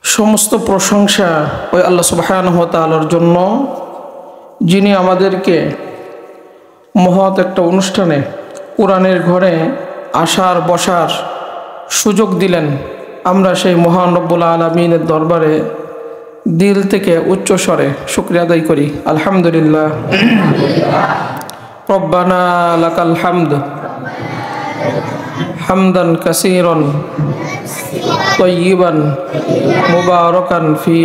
সমস্ত প্রশংসা ওই আল্লাহ সুবহানাহু ওয়া তাআলার জন্য, যিনি আমাদেরকে মহৎ একটা অনুষ্ঠানে কোরআনের ঘরে আসার বসার সুযোগ দিলেন। আমরা সেই মহান রব্বুল আলামিনের দরবারে দিল থেকে উচ্চ স্বরে শুকরিয়া আদায় করি। আলহামদুলিল্লাহ। রব্বানা লাকাল হামদ হামদান কাসীরান তয়্যিবান মুবারাকান ফি।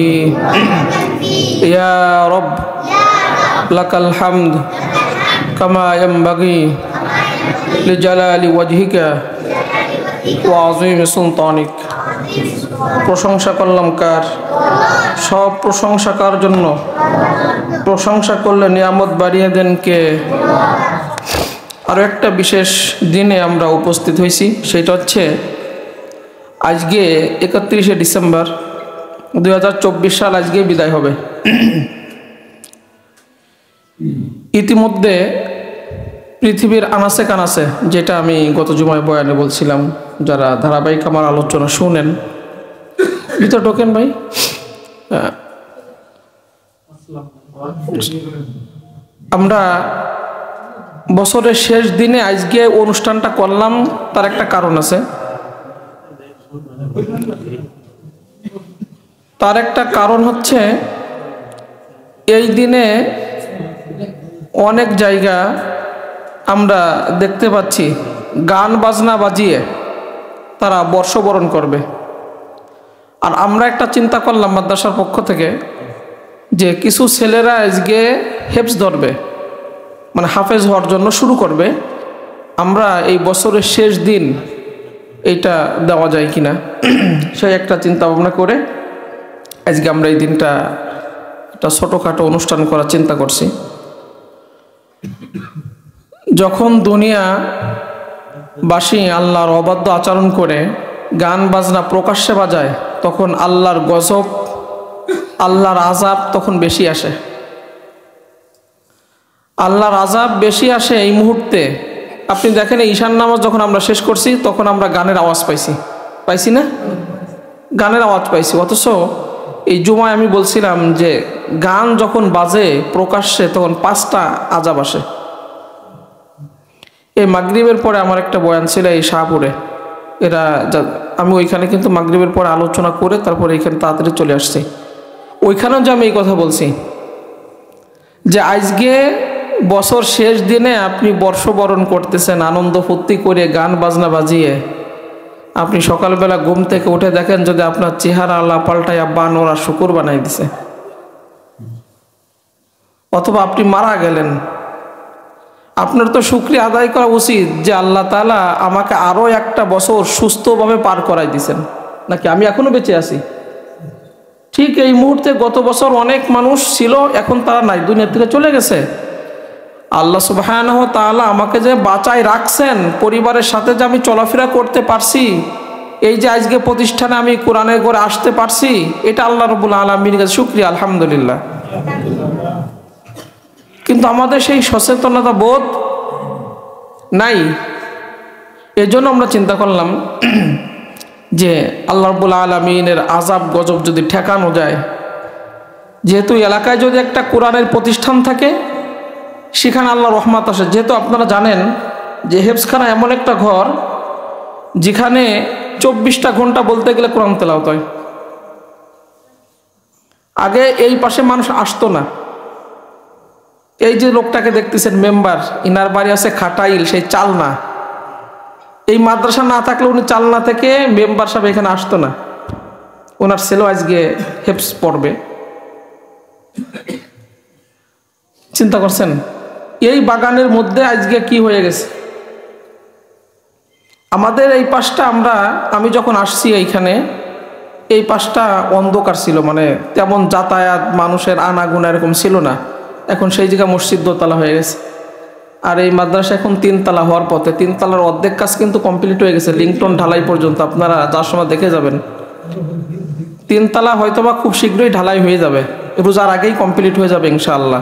ইয়া রব লাকাল হামদ কামা ইয়ানবাগি লিজালালি ওয়াজহিকা ওয়া আযীমি সুলতানিক। প্রশংসা করলাম কার? সব প্রশংসা কার জন্য? প্রশংসা করলে নিয়ামত বাড়িয়ে দেন কে? আরও একটা বিশেষ দিনে আমরা উপস্থিত হয়েছি, সেটা হচ্ছে আজকে 31শে ডিসেম্বর 2024 সাল। আজকে বিদায় হবে। ইতিমধ্যে পৃথিবীর আনাচে কানাচে, যেটা আমি গত জুমায় বয়ানে বলছিলাম, যারা ধারাবাহিক আমার আলোচনা শুনেন, ভিতর ঢোকেন ভাই। আমরা বছরের শেষ দিনে আজকে অনুষ্ঠানটা করলাম, তার একটা কারণ আছে। তার একটা কারণ হচ্ছে এই দিনে অনেক জায়গা আমরা দেখতে পাচ্ছি গান বাজনা বাজিয়ে তারা বর্ষবরণ করবে। আর আমরা একটা চিন্তা করলাম মাদ্রাসার পক্ষ থেকে যে কিছু ছেলেরা আজকে হেফজ ধরবে, মানে হাফেজ হওয়ার জন্য শুরু করবে। আমরা এই বছরের শেষ দিন এইটা দেওয়া যায় কিনা, সেই একটা চিন্তা ভাবনা করে আজকে আমরা এই দিনটা একটা ছোটোখাটো অনুষ্ঠান করার চিন্তা করছি। যখন দুনিয়াবাসী আল্লাহর অবাধ্য আচরণ করে গান বাজনা প্রকাশ্যে বাজায়, তখন আল্লাহর গজব, আল্লাহর আযাব তখন বেশি আসে। আল্লাহর আযাব বেশি আসে এই মুহূর্তে। আপনি দেখেন, ঈশান নামাজ যখন আমরা শেষ করছি, তখন আমরা গানের আওয়াজ পাইছি না? গানের আওয়াজ পাইছি। অথচ এই জুমায় আমি বলছিলাম যে গান যখন বাজে প্রকাশ্যে, তখন 5টা আযাব আসে। এই মাগরিবের পরে আমার একটা বয়ান ছিল এই শাহপুরে। আমি ওইখানে কিন্তু মাগরিবের পরে আলোচনা করে তারপরে এইখানে তাড়াতাড়ি চলে আসছি। ওইখানেও যে আমি এই কথা বলছি যে আজকে বছর শেষ দিনে আপনি বর্ষবরণ করতেছেন আনন্দ ফুর্তি করে গান বাজনা বাজিয়ে। আপনি সকালবেলা ঘুম থেকে উঠে দেখেন যদি আপনার চেহারা আল্লাহ পাল্টাইয়া বানর আর শুকুর বানাই দিছে, অথবা আপনি মারা গেলেন, আপনার তো শুকরিয়া আদায় করা উচিত যে আল্লাহ তাআলা আমাকে আরও একটা বছর সুস্থভাবে পার করাই দিয়েছেন, নাকি আমি এখনো বেঁচে আছি। ঠিক এই মুহূর্তে গত বছর অনেক মানুষ ছিল, এখন তারা নাই, দুনিয়া থেকে চলে গেছে। আল্লাহ সুবহানাহু ওয়া তাআলা আমাকে যে বাঁচায় রাখছেন, পরিবারের সাথে যে আমি চলাফেরা করতে পারছি, এই যে আজকে প্রতিষ্ঠানে আমি কোরআনের ঘরে আসতে পারছি, এটা আল্লাহ রাব্বুল আলামিনের কাছে শুকরিয়া, আলহামদুলিল্লাহ। কিন্তু আমাদের সেই সচেতনতা বোধ নাই। এজন্য আমরা চিন্তা করলাম যে আল্লাহ রাব্বুল আলামিনের আযাব গজব যদি ঠেকানো যায়, যেহেতু এলাকায় যদি একটা কোরআনের প্রতিষ্ঠান থাকে, সেখানে আল্লাহ রহমত আসে। যেহেতু আপনারা জানেন যে হেফজখানা এমন একটা ঘর যেখানে 24টা ঘন্টা বলতে গেলে কোরআন তেলাওয়াত হয়। আগে এই পাশে মানুষ আসতো না। এই যে লোকটাকে দেখতেছেন মেম্বার, ইনার বাড়ি আছে খাটাইল, সেই চালনা। এই মাদ্রাসা না থাকলে উনি চালনা থেকে মেম্বার সাহেব এখানে আসতো না। ওনার ছেলে আজকে হেফজ পড়বে। চিন্তা করছেন এই বাগানের মধ্যে আজকে কি হয়ে গেছে। আমাদের এই পাশটা আমি যখন আসছি এইখানে, এই পাশটা অন্ধকার ছিল, মানে তেমন যাতায়াত মানুষের আনাগুনা এরকম ছিল না। এখন সেই জায়গায় মসজিদ দোতলা হয়ে গেছে। আর এই মাদ্রাসা এখন 3 তলা হওয়ার পথে। 3 তলার অর্ধেক কাজ কিন্তু কমপ্লিট হয়ে গেছে, লিংটন ঢালাই পর্যন্ত। আপনারা যার সময় দেখে যাবেন 3 তলা হয়তোবা খুব শীঘ্রই ঢালাই হয়ে যাবে, রোজার আগেই কমপ্লিট হয়ে যাবে ইনশাআল্লাহ।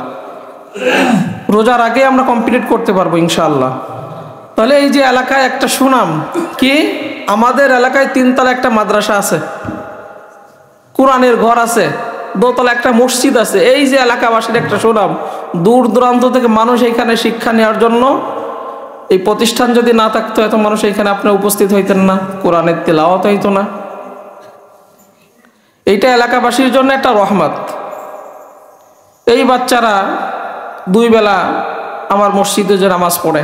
রোজার আগে আমরা কমপ্লিট করতে পারবো ইনশাআল্লাহ। তাহলে এই যে এলাকায় একটা সুনাম কি, আমাদের এলাকায় 3 তলা একটা মাদ্রাসা আছে। কোরআনের ঘর আছে, দোতলা একটা মসজিদ আছে। এই যে এলাকাবাসীর একটা সুনাম, দূর দূরান্ত থেকে মানুষ এখানে শিক্ষা নেওয়ার জন্য, এই প্রতিষ্ঠান যদি না থাকতো এত মানুষ এখানে আপনি উপস্থিত হইতেন না, কোরআনের তিলাওয়াত হইতো না। এইটা এলাকাবাসীর জন্য একটা রহমত। এই বাচ্চারা 2 বেলা আমার মসজিদে যে নামাজ পড়ে,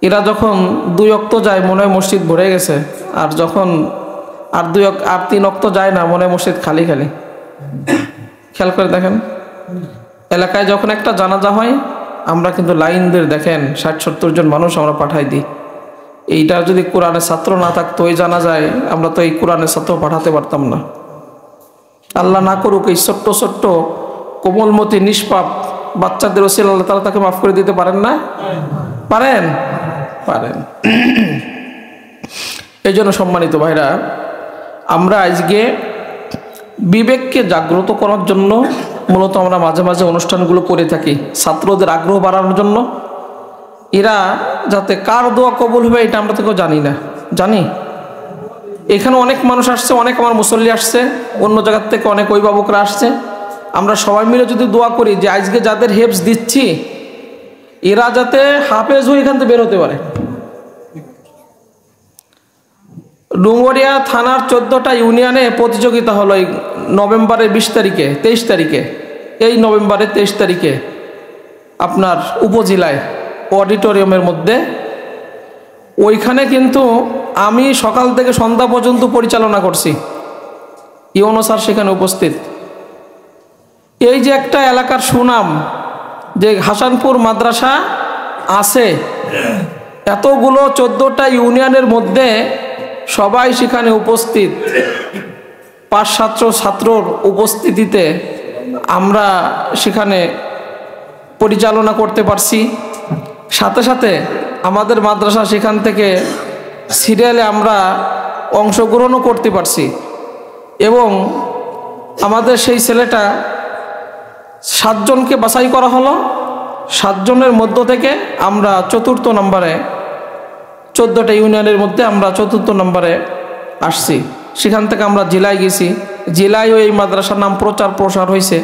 এরা যখন 2 ওয়াক্ত যায় মনে হয় মসজিদ ভরে গেছে, আর যখন আর 3 ওয়াক্ত যায় না মনে হয় মসজিদ খালি খালি। খেয়াল করে দেখেন, এলাকায় যখন একটা জানাজা হয় আমরা কিন্তু লাইন দিয়ে দেখেন 60-70 জন মানুষ আমরা পাঠাই দিই। এইটা যদি কোরআনের ছাত্র না থাকতো ওই জানাজায়, আমরা তো এই কোরআনের ছাত্র পাঠাতে পারতাম না। আল্লাহ না করুক এই ছোট্ট ছোট্ট কোমলমতি নিষ্পাপ বাচ্চাদের ওসিলা আল্লাহ তাআলা তাকে মাফ করে দিতে পারেন না? পারেন, পারেন। এই জন্য সম্মানিত ভাইরা, আমরা আজকে বিবেককে জাগ্রত করার জন্য মূলত আমরা মাঝে মাঝে অনুষ্ঠানগুলো করে থাকি, ছাত্রদের আগ্রহ বাড়ানোর জন্য। এরা যাতে কার দোয়া কবুল হবে এটা আমরা তো কেউ জানি না। জানি এখানে অনেক মানুষ আসছে, অনেক আমার মুসল্লি আসছে, অন্য জায়গার থেকে অনেক অভিভাবকরা আসছে। আমরা সবাই মিলে যদি দোয়া করি যে আজকে যাদের হেফজ দিচ্ছি এরা যাতে হাফেজ হয়ে এখান থেকে বের হতে পারে। ডুমুরিয়া থানার 14টা ইউনিয়নে প্রতিযোগিতা হলো এই নভেম্বরের 20 তারিখে 23 তারিখে, এই নভেম্বরের 23 তারিখে আপনার উপজেলায় অডিটোরিয়ামের মধ্যে। ওইখানে কিন্তু আমি সকাল থেকে সন্ধ্যা পর্যন্ত পরিচালনা করছি, ইউনো স্যার সেখানে উপস্থিত। এই যে একটা এলাকার সুনাম যে হাসানপুর মাদ্রাসা আছে, এতগুলো 14টা ইউনিয়নের মধ্যে সবাই সেখানে উপস্থিত, 500 ছাত্রর উপস্থিতিতে আমরা সেখানে পরিচালনা করতে পারছি। সাথে সাথে আমাদের মাদ্রাসা সেখান থেকে সিরিয়ালে আমরা অংশগ্রহণও করতে পারছি। এবং আমাদের সেই ছেলেটা 7 জনকে বাছাই করা হলো, 7 জনের মধ্য থেকে আমরা 4র্থ নম্বরে, 14টা ইউনিয়নের মধ্যে আমরা 4র্থ নম্বরে আসছি। সেখান থেকে আমরা জেলায় গেছি, জেলায়ও এই মাদ্রাসার নাম প্রচার প্রসার হয়েছে।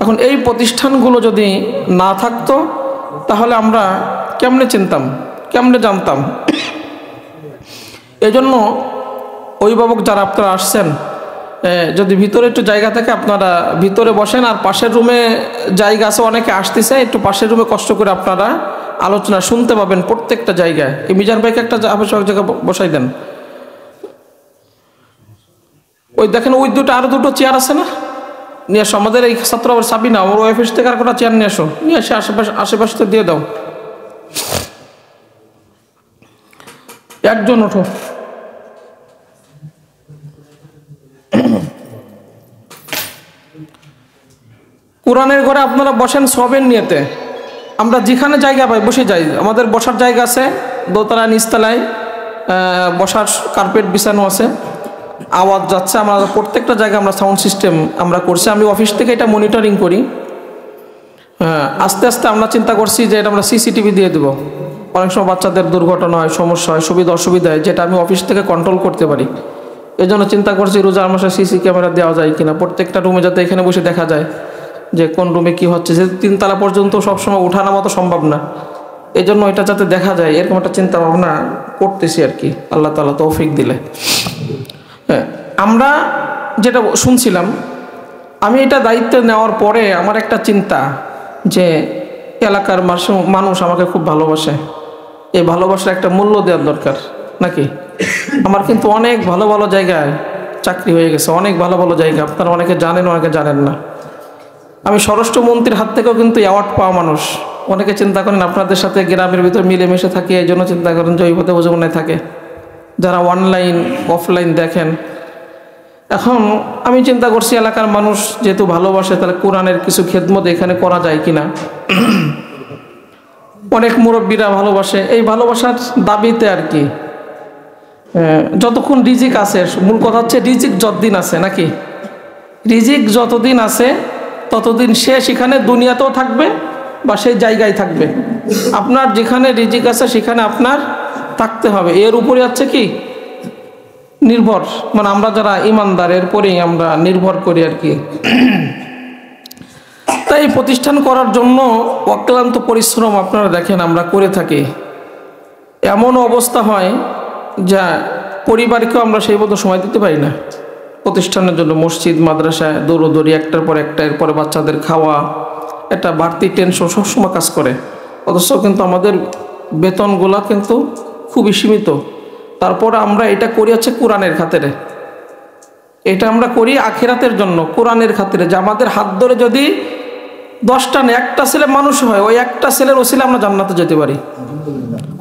এখন এই প্রতিষ্ঠানগুলো যদি না থাকতো তাহলে আমরা কেমনে চিনতাম, কেমনে জানতাম? এজন্য অভিভাবক যারা আপনারা আসছেন, যদি ভিতরে একটু জায়গা থাকে আপনারা ভিতরে বসেন, আর পাশের রুমে জায়গা আছে, অনেকে আসতেছে, একটু পাশের রুমে কষ্ট করে আপনারা আলোচনা শুনতে পাবেন প্রত্যেকটা জায়গায়। এই মিজান ভাইকে একটা আবশ্যক জায়গা বসাই দেন। ওই দেখেন ওই আরো 2টো চেয়ার আছে না, নিয়ে আসো। আমাদের এই ছাত্র আবার চাবি না, ওর অফিস থেকে আর কটা চেয়ার নিয়ে আসো, নিয়ে এসে আশেপাশে তো দিয়ে দাও। একজন ওঠো। কোরআনের ঘরে আপনারা বসেন সবের নিয়েতে, আমরা যেখানে জায়গা পাই বসে যাই। আমাদের বসার জায়গা আছে, দোতলায় নিচতলায় বসার কার্পেট বিছানো আছে, আওয়াজ যাচ্ছে। আমরা প্রত্যেকটা জায়গায় আমরা সাউন্ড সিস্টেম আমরা করছি, আমি অফিস থেকে এটা মনিটরিং করি। আস্তে আস্তে আমরা চিন্তা করছি যে এটা আমরা সিসিটিভি দিয়ে দেবো। অনেক সময় বাচ্চাদের দুর্ঘটনা হয়, সমস্যা হয়, সুবিধা অসুবিধা হয়, যেটা আমি অফিস থেকে কন্ট্রোল করতে পারি। এই জন্য চিন্তা করছি রোজার মাসে সিসি ক্যামেরা দেওয়া যায় কিনা, প্রত্যেকটা রুমে যাতে এখানে বসে দেখা যায় যে কোন রুমে কি হচ্ছে। যে 3 তলা পর্যন্ত সবসময় ওঠানো তো সম্ভব না, এই জন্য এটা যাতে দেখা যায় এরকম একটা চিন্তা ভাবনা করতেছি আর কি, আল্লাহ তাআলা তৌফিক দিলে। হ্যাঁ, আমরা যেটা শুনছিলাম, আমি এটা দায়িত্ব নেওয়ার পরে আমার একটা চিন্তা যে এলাকার মানুষ আমাকে খুব ভালোবাসে, এই ভালোবাসার একটা মূল্য দেওয়ার দরকার নাকি? আমার কিন্তু অনেক ভালো ভালো জায়গায় চাকরি হয়ে গেছে, অনেক ভালো ভালো জায়গা, আপনারা অনেকে জানেন অনেকে জানেন না। আমি স্বরাষ্ট্রমন্ত্রীর হাত থেকেও কিন্তু অ্যাওয়ার্ড পাওয়া মানুষ। অনেকে চিন্তা করেন আপনাদের সাথে গ্রামের ভিতরে মিলেমিশে থাকি, এই জন্য চিন্তা করেন যে ওই পথে বুঝে থাকে। যারা অনলাইন অফলাইন দেখেন, এখন আমি চিন্তা করছি এলাকার মানুষ যেহেতু ভালোবাসে, তাহলে কোরআনের কিছু খেদমত এখানে করা যায় কিনা। অনেক মুরব্বীরা ভালোবাসে, এই ভালোবাসার দাবিতে আর কি যতক্ষণ রিজিক আছে, মূল কথা হচ্ছে রিজিক যতদিন আছে নাকি, রিজিক যতদিন আছে ততদিন সে সেখানে দুনিয়াতেও থাকবে বা সেই জায়গায় থাকবে। আপনার যেখানে রিজিক আছে সেখানে আপনার থাকতে হবে, এর উপরে আছে কি নির্ভর, মানে আমরা যারা ইমানদার এরপরেই আমরা নির্ভর করি আর কি। তাই এই প্রতিষ্ঠান করার জন্য অক্লান্ত পরিশ্রম আপনারা দেখেন আমরা করে থাকি। এমন অবস্থা হয় যা পরিবারকেও আমরা সেই মতো সময় দিতে পারি না। প্রতিষ্ঠানের জন্য মসজিদ মাদ্রাসায় দৌড়দৌড়ি, একটার পর একটা, এরপরে বাচ্চাদের খাওয়া, একটা বাড়তি টেনশন সবসময় কাজ করে। অথচ কিন্তু আমাদের বেতনগুলো কিন্তু খুবই সীমিত। তারপর আমরা এটা করি হচ্ছে কোরআনের খাতিরে, এটা আমরা করি আখিরাতের জন্য, কোরআনের খাতিরে, যে আমাদের হাত ধরে যদি 10টা না 1টা ছেলে মানুষ হয়, ওই একটা ছেলের ওসিলে আমরা জান্নাতে যেতে পারি।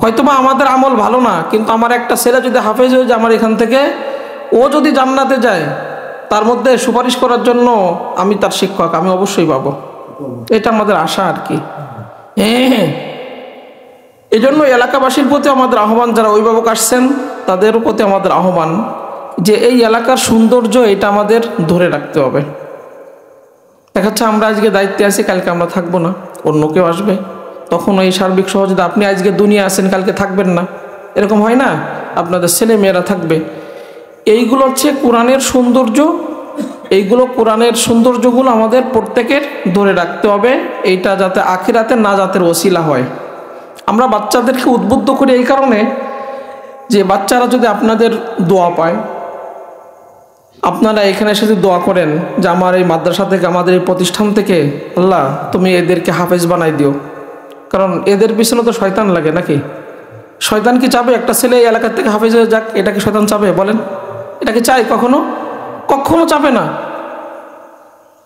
হয়তোবা আমাদের আমল ভালো না, কিন্তু আমার একটা ছেলে যদি হাফেজ হয়ে যায় আমার এখান থেকে, ও যদি জান্নাতে যায়, তার মধ্যে সুপারিশ করার জন্য আমি তার শিক্ষক, আমি অবশ্যই পাবো। এটা আমাদের আশা আর কি। হ্যাঁ, এই জন্য এলাকাবাসীর প্রতি আমাদের আহ্বান, যারা অভিভাবক আসছেন তাদের প্রতি আমাদের আহ্বান যে এই এলাকার সৌন্দর্য এটা আমাদের ধরে রাখতে হবে। দেখা যাচ্ছে আমরা আজকে দায়িত্বে আছি, কালকে আমরা থাকবো না, অন্য কেউ আসবে, তখন এই সার্বিক সহযোগিতা, আপনি আজকে দুনিয়া আছেন কালকে থাকবেন না, এরকম হয় না, আপনাদের ছেলে মেয়েরা থাকবে। এইগুলো হচ্ছে কোরআনের সৌন্দর্য, এইগুলো কোরআনের সৌন্দর্যগুলো আমাদের প্রত্যেকের ধরে রাখতে হবে, এইটা যাতে আখিরাতে নাজাতের ওসিলা হয়। আমরা বাচ্চাদেরকে উদ্বুদ্ধ করি এই কারণে যে বাচ্চারা যদি আপনাদের দোয়া পায়, আপনারা এখানে এসে যদি দোয়া করেন যে আমার এই মাদ্রাসা থেকে, আমাদের এই প্রতিষ্ঠান থেকে আল্লাহ তুমি এদেরকে হাফেজ বানাই দিও, কারণ এদের পিছনে তো শয়তান লাগে নাকি? শয়তান কি চাবে একটা ছেলে এই এলাকার থেকে হাফেজ হয়ে যাক? এটাকে শয়তান চাবে বলেন? এটাকে চাই কখনো? কখনো চাবে না।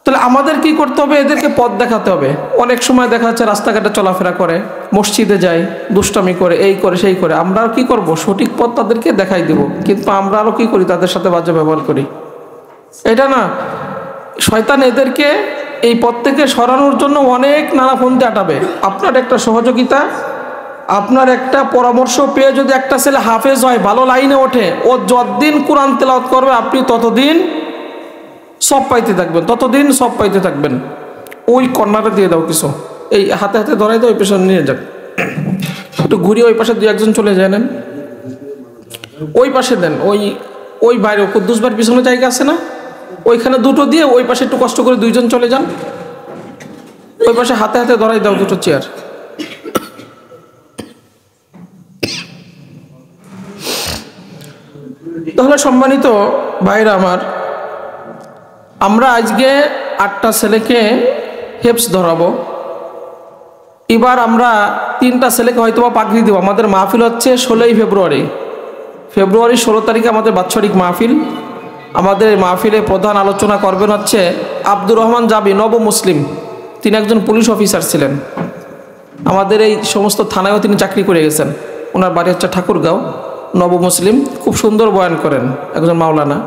তাহলে আমাদের কি করতে হবে? এদেরকে পথ দেখাতে হবে। অনেক সময় দেখা যাচ্ছে রাস্তাঘাটে চলাফেরা করে, মসজিদে যায়, দুষ্টামি করে, এই করে সেই করে, আমরা কি করব? সঠিক পথ তাদেরকে দেখাই দেব, কিন্তু আমরা আরও কি করি? তাদের সাথে বাজে ব্যবহার করি। এটা না, শয়তান এদেরকে এই পথ থেকে সরানোর জন্য অনেক নানা ফন্দি আটাবে। আপনার একটা সহযোগিতা, আপনার একটা পরামর্শ পেয়ে যদি একটা ছেলে হাফেজ হয়, ভালো লাইনে ওঠে, ও যতদিন কোরআন তেলাওয়াত করবে আপনি ততদিন সব পাইতে থাকবেন, ততদিন সব পাইতে থাকবেন। ওই কর্নারে দিয়ে দাও কিছু, এই হাতে হাতে ধরাই দাও, ওই পেছনে নিয়ে যাক, একটু ঘুরিয়ে ওই পাশে 2-1 চলে যায়, নেন ওই পাশে দেন, ওই বাইরে কুদ্দুস ভাইয়ের পিছনে জায়গা আছে না, ওইখানে দুটো দিয়ে ওই পাশে একটু কষ্ট করে 2জন চলে যান, ওই পাশে হাতে হাতে ধরাই দাও দুটো চেয়ার। তাহলে সম্মানিত ভাইরা আমার, আমরা আজকে 8টা ছেলেকে হেফজ ধরাবো। এবার আমরা 3টা ছেলেকে হয়তোবা পাগড়ি দেবো। আমাদের মাহফিল হচ্ছে 16ই ফেব্রুয়ারি, 16 তারিখে আমাদের বাৎসরিক মাহফিল। আমাদের মাহফিলে প্রধান আলোচনা করবেন হচ্ছে আব্দুর রহমান জাবি, নব মুসলিম। তিনি একজন পুলিশ অফিসার ছিলেন, আমাদের এই সমস্ত থানায়ও তিনি চাকরি করে গেছেন। ওনার বাড়ি হচ্ছে ঠাকুরগাঁও। নব মুসলিম খুব সুন্দর বয়ান করেন, একজন মাওলানা,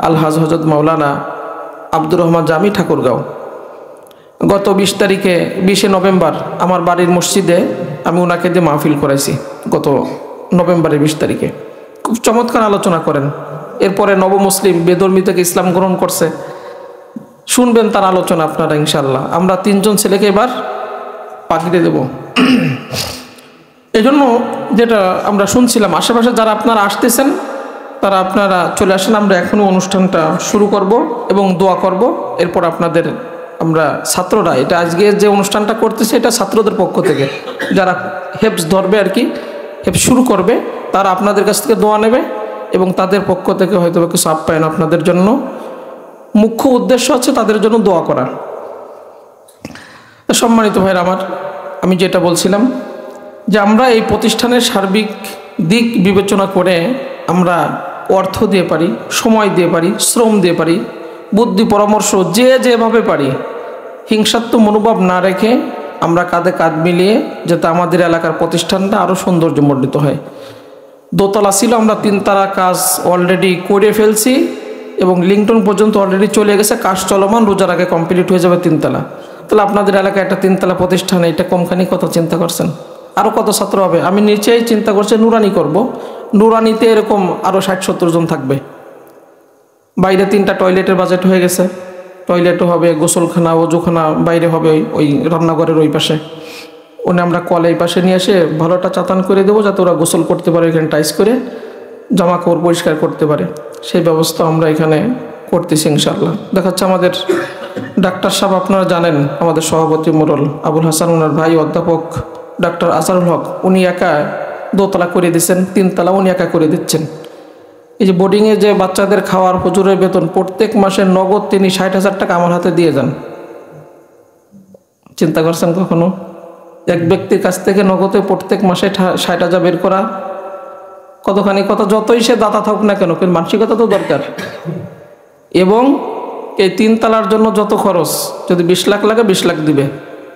আলহাজ হজরত মাওলানা আব্দুর রহমান জামি, ঠাকুরগাঁও। গত 20 নভেম্বর আমার বাড়ির মসজিদে আমি ওনাকে দিয়ে মাহফিল করাইছি, গত নভেম্বরের 20 তারিখে। খুব চমৎকার আলোচনা করেন। এরপরে নব মুসলিম বেদর্মী থেকে ইসলাম গ্রহণ করছে, শুনবেন তার আলোচনা আপনারা ইনশাল্লাহ। আমরা 3জন ছেলেকে এবার পাগড়ি দেব। এজন্য যেটা আমরা শুনছিলাম, আশেপাশে যারা আপনারা আসতেছেন তারা আপনারা চলে আসেন। আমরা এখনও অনুষ্ঠানটা শুরু করব এবং দোয়া করব। এরপর আপনাদের আমরা ছাত্ররা, এটা আজকে যে অনুষ্ঠানটা করতেছে এটা ছাত্রদের পক্ষ থেকে, যারা হেফজ ধরবে আর কি, হেফজ শুরু করবে, তারা আপনাদের কাছ থেকে দোয়া নেবে এবং তাদের পক্ষ থেকে হয়তো কিছু আপ্যায়ন আপনাদের জন্য। মুখ্য উদ্দেশ্য হচ্ছে তাদের জন্য দোয়া করা। সম্মানিত ভাইরা আমার, আমি যেটা বলছিলাম যে আমরা এই প্রতিষ্ঠানের সার্বিক দিক বিবেচনা করে আমরা অর্থ দিয়ে পারি, সময় দিয়ে পারি, শ্রম দিয়ে পারি, বুদ্ধি পরামর্শ যে যেভাবে পারি, হিংসাত্মক মনোভাব না রেখে আমরা কাঁধে কাঁধ মিলিয়ে যাতে আমাদের এলাকার প্রতিষ্ঠানটা আরও সৌন্দর্যমণ্ডিত হয়। দোতলা ছিল, আমরা 3তলা কাজ অলরেডি করে ফেলছি এবং লিংটন পর্যন্ত অলরেডি চলে গেছে, কাজ চলমান, রোজার আগে কমপ্লিট হয়ে যাবে 3তলা। তাহলে আপনাদের এলাকায় একটা 3তলা প্রতিষ্ঠান, এটা কমখানি কত চিন্তা করছেন? আরও কত ছাত্র হবে? আমি নিচেই চিন্তা করছি নুরানি করব। নুরানিতে এরকম আরও 60-70 জন থাকবে। বাইরে 3টা টয়লেটের বাজেট হয়ে গেছে, টয়লেটও হবে, গোসলখানা, ওজুখানা বাইরে হবে, ওই রান্নাঘরের ওই পাশে। ওনে আমরা কল এই পাশে নিয়ে এসে ভালোটা চাতান করে দেবো যাতে ওরা গোসল করতে পারে, এখানে টাইস করে। জামা কাপড় পরিষ্কার করতে পারে, সেই ব্যবস্থা আমরা এখানে করতেছি ইনশাআল্লাহ। দেখাচ্ছে আমাদের ডাক্তার সাহেব, আপনারা জানেন আমাদের সভাপতি মোড়ল আবুল হাসান, ওনার ভাই অধ্যাপক ডাক্তার আসারুল হক, উনি একা দোতলা করে দিচ্ছেন, 3 তলা উনি একা করে দিচ্ছেন। এই যে বোর্ডিংয়ে যে বাচ্চাদের খাওয়ার হুজুরের বেতন প্রত্যেক মাসে নগদ তিনি 60,000 টাকা আমার হাতে দিয়ে যান। চিন্তা করছেন কখনো এক ব্যক্তির কাছ থেকে নগদে প্রত্যেক মাসে 60,000 বের করা? কতখানি কথা, যতই সে দাতা থাকুক না কেন, কিন্তু মানসিকতা তো দরকার। এবং এই 3 তলার জন্য যত খরচ, যদি 20 লাখ লাগে 20 লাখ দিবে,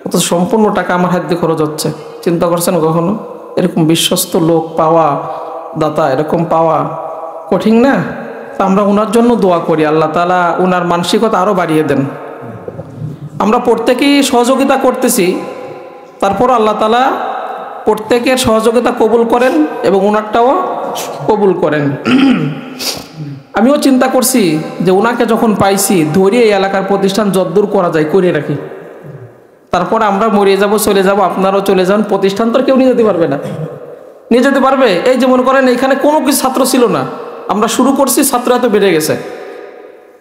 অত সম্পূর্ণ টাকা আমার হাত দিয়ে খরচ হচ্ছে। চিন্তা করছেন কখনো? এরকম বিশ্বস্ত লোক পাওয়া, দাতা এরকম পাওয়া কঠিন না? তা আমরা ওনার জন্য দোয়া করি, আল্লাহ তাআলা ওনার মানসিকতা আরও বাড়িয়ে দেন। আমরা প্রত্যেকেই সহযোগিতা করতেছি, তারপর আল্লাহ তাআলা প্রত্যেকের সহযোগিতা কবুল করেন এবং ওনারটাও কবুল করেন। আমিও চিন্তা করছি যে ওনাকে যখন পাইছি ধরে এই এলাকার প্রতিষ্ঠান যদ্দূর করা যায় করে রাখি, তারপর আমরা মরিয়ে যাব, চলে যাব, আপনারাও চলে যান, প্রতিষ্ঠান তো কেউ নিয়ে যেতে পারবে না। নিয়ে যেতে পারবে? এই যে মনে করেন এখানে কোনো কিছু ছাত্র ছিল না, আমরা শুরু করছি, ছাত্র এত বেড়ে গেছে,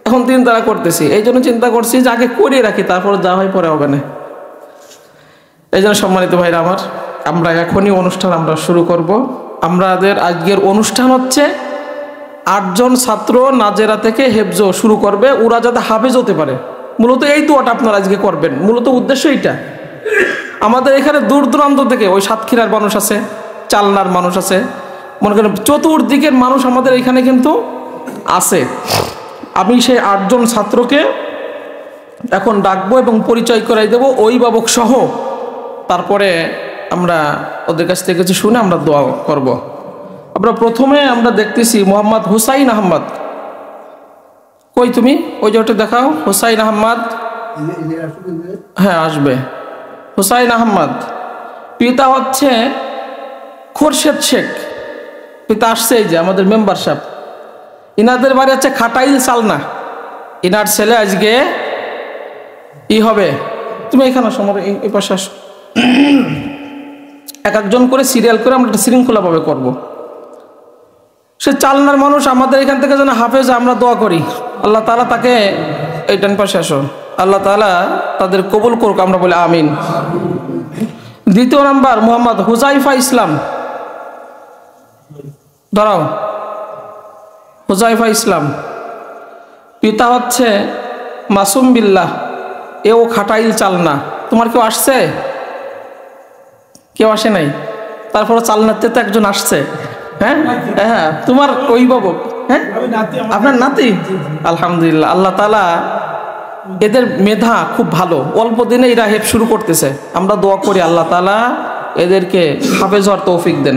এখন 3 তলা করতেছি। এই জন্য চিন্তা করছি যে আগে করিয়ে রাখি, তারপর যা হয় পরে হবে না। এই জন্য সম্মানিত ভাইরা আমার, আমরা এখনই অনুষ্ঠান আমরা শুরু করব। আমাদের আজকের অনুষ্ঠান হচ্ছে 8 জন ছাত্র নাজেরা থেকে হেফজ শুরু করবে, ওরা যাতে হাফেজ হতে পারে। মূলত এই দোয়াটা আপনারা আজকে করবেন, মূলত উদ্দেশ্য এইটা। আমাদের এখানে দূর দূরান্ত থেকে ওই সাতক্ষীরার মানুষ আছে, চালনার মানুষ আছে, মনে করেন চতুর্দিকের মানুষ আমাদের এখানে কিন্তু আছে। আমি সেই 8 জন ছাত্রকে এখন ডাকবো এবং পরিচয় করাই দেব অভিভাবক সহ, তারপরে আমরা ওদের কাছ থেকে কিছু শুনে আমরা দোয়া করব। আমরা প্রথমে আমরা দেখতেছি মোহাম্মদ হুসাইন আহমদ। কই তুমি? ওই যে ওটা দেখাও, হুসাইন আহমদ। হ্যাঁ আসবে। হুসাইন আহমদ, পিতা হচ্ছে খোরশেদ শেখ, পিতা আসছে এই যে আমাদের মেম্বার সাহেব। ইনাদের বাড়ি হচ্ছে খাটাইল চালনা। ইনার ছেলে আজকে হবে। তুমি এখানে আসো, আমার এই পাশে আসো। এক একজন করে সিরিয়াল করে আমরা একটা শৃঙ্খলাভাবে করব। সে চালনার মানুষ, আমাদের এখান থেকে যেন হাফেজ, আমরা দোয়া করি আল্লাহ তাআলা তাকে, এই ডান পাশে আসো, আল্লাহ তাআলা তাদের কবুল করুক, আমরা বলি আমিন। দ্বিতীয় নাম্বার মোহাম্মদ হুজাইফা ইসলাম, দাঁড়াও। হুজাইফা ইসলাম, পিতা হচ্ছে মাসুম বিল্লাহ, এও খাটাইল চালনা। তোমার কেউ আসছে? কেউ আসে নাই? তারপরে চালনাতে তো একজন আসছে। হ্যাঁ হ্যাঁ, তোমার অভিভাবক? হ্যাঁ, আপনার নাতি? আলহামদুলিল্লাহ, আল্লাহ তাআলা এদের মেধা খুব ভালো, অল্প দিনে এরা হেফ শুরু করতেছে। আমরা দোয়া করি আল্লাহ তাআলা এদেরকে হাফেজ হওয়ার তৌফিক দেন।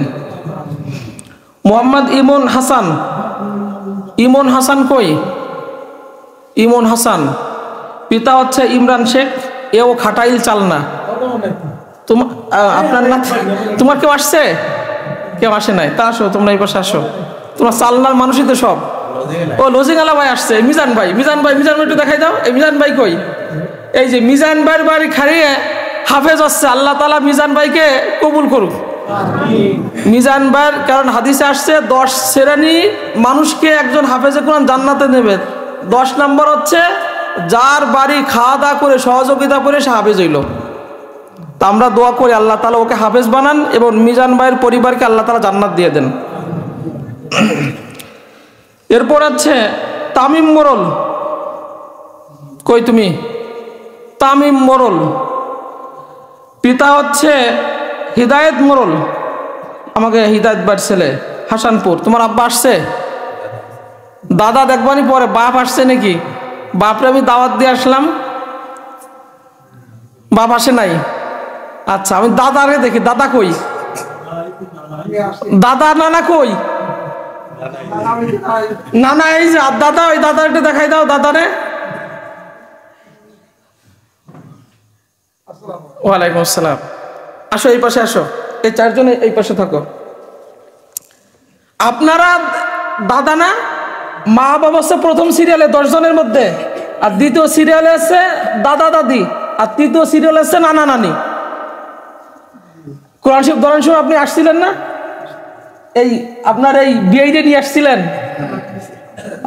মোহাম্মদ ইমন হাসান, ইমন হাসান কই? ইমন হাসান, পিতা হচ্ছে ইমরান শেখ, এও খাটাইল চালনা। তোমার আপনার নাতি? তোমার কেউ আসছে? কেউ আসে নাই? তা আসো, তোমরা এই পাশে আসো, তোমার চালনার মানুষই তো সব। ও লজিংওয়ালা ভাই আসছে, মিজান ভাই, মিজান ভাই, মিজান ভাই একটু দেখাই দাও। এই মিজান ভাই কই? এই যে মিজান ভাইয়ের বাড়ি খাড়িয়ে হাফেজ হচ্ছে, আল্লাহ তাআলা মিজান ভাইকে কবুল করুক। মিজান ভাইয়ের, কারণ হাদিসে আসছে 10 শ্রেণী মানুষকে একজন হাফেজে কোরআন জান্নাতে নেবে। 10 নম্বর হচ্ছে যার বাড়ি খাওয়া দাওয়া করে সহযোগিতা করে সে হাফেজ হইল। তা আমরা দোয়া করি আল্লাহ তাআলা ওকে হাফেজ বানান এবং মিজান ভাইয়ের পরিবারকে আল্লাহ তাআলা জান্নাত দিয়ে দেন। এরপর আছে তামিম মোড়ল। কই তুমি? তামিম মোড়ল, পিতা হচ্ছে হিদায়েত মোড়ল, আমাকে হিদায়েত বার ছেলে, হাসানপুর। তোমার আব্বা আসছে? দাদা দেখবানি পরে, বাপ আসছে নাকি? বাপরে আমি দাওয়াত দিয়ে আসলাম, বাপ আসে নাই। আচ্ছা, আমি দাদারে দেখি, দাদা কই? দাদা নানা কই? নানা এই যে দাদা, ওই দাদা একটু দেখাই দাও দাদারে। ওয়ালাইকুম আসসালাম। আসো এই পাশে আসো, এই 4 জন এই পাশে থাকো। আপনারা দাদা না? মা বাবা হচ্ছে প্রথম সিরিয়ালে 10 জনের মধ্যে, আর দ্বিতীয় সিরিয়ালে আছে দাদা দাদি, আর তৃতীয় সিরিয়ালে আছে নানা নানি। কোরআন শরীফ ধরেন, আপনি আসছিলেন না? এই আপনার এই বিআইডি নিয়ে আসছিলেন?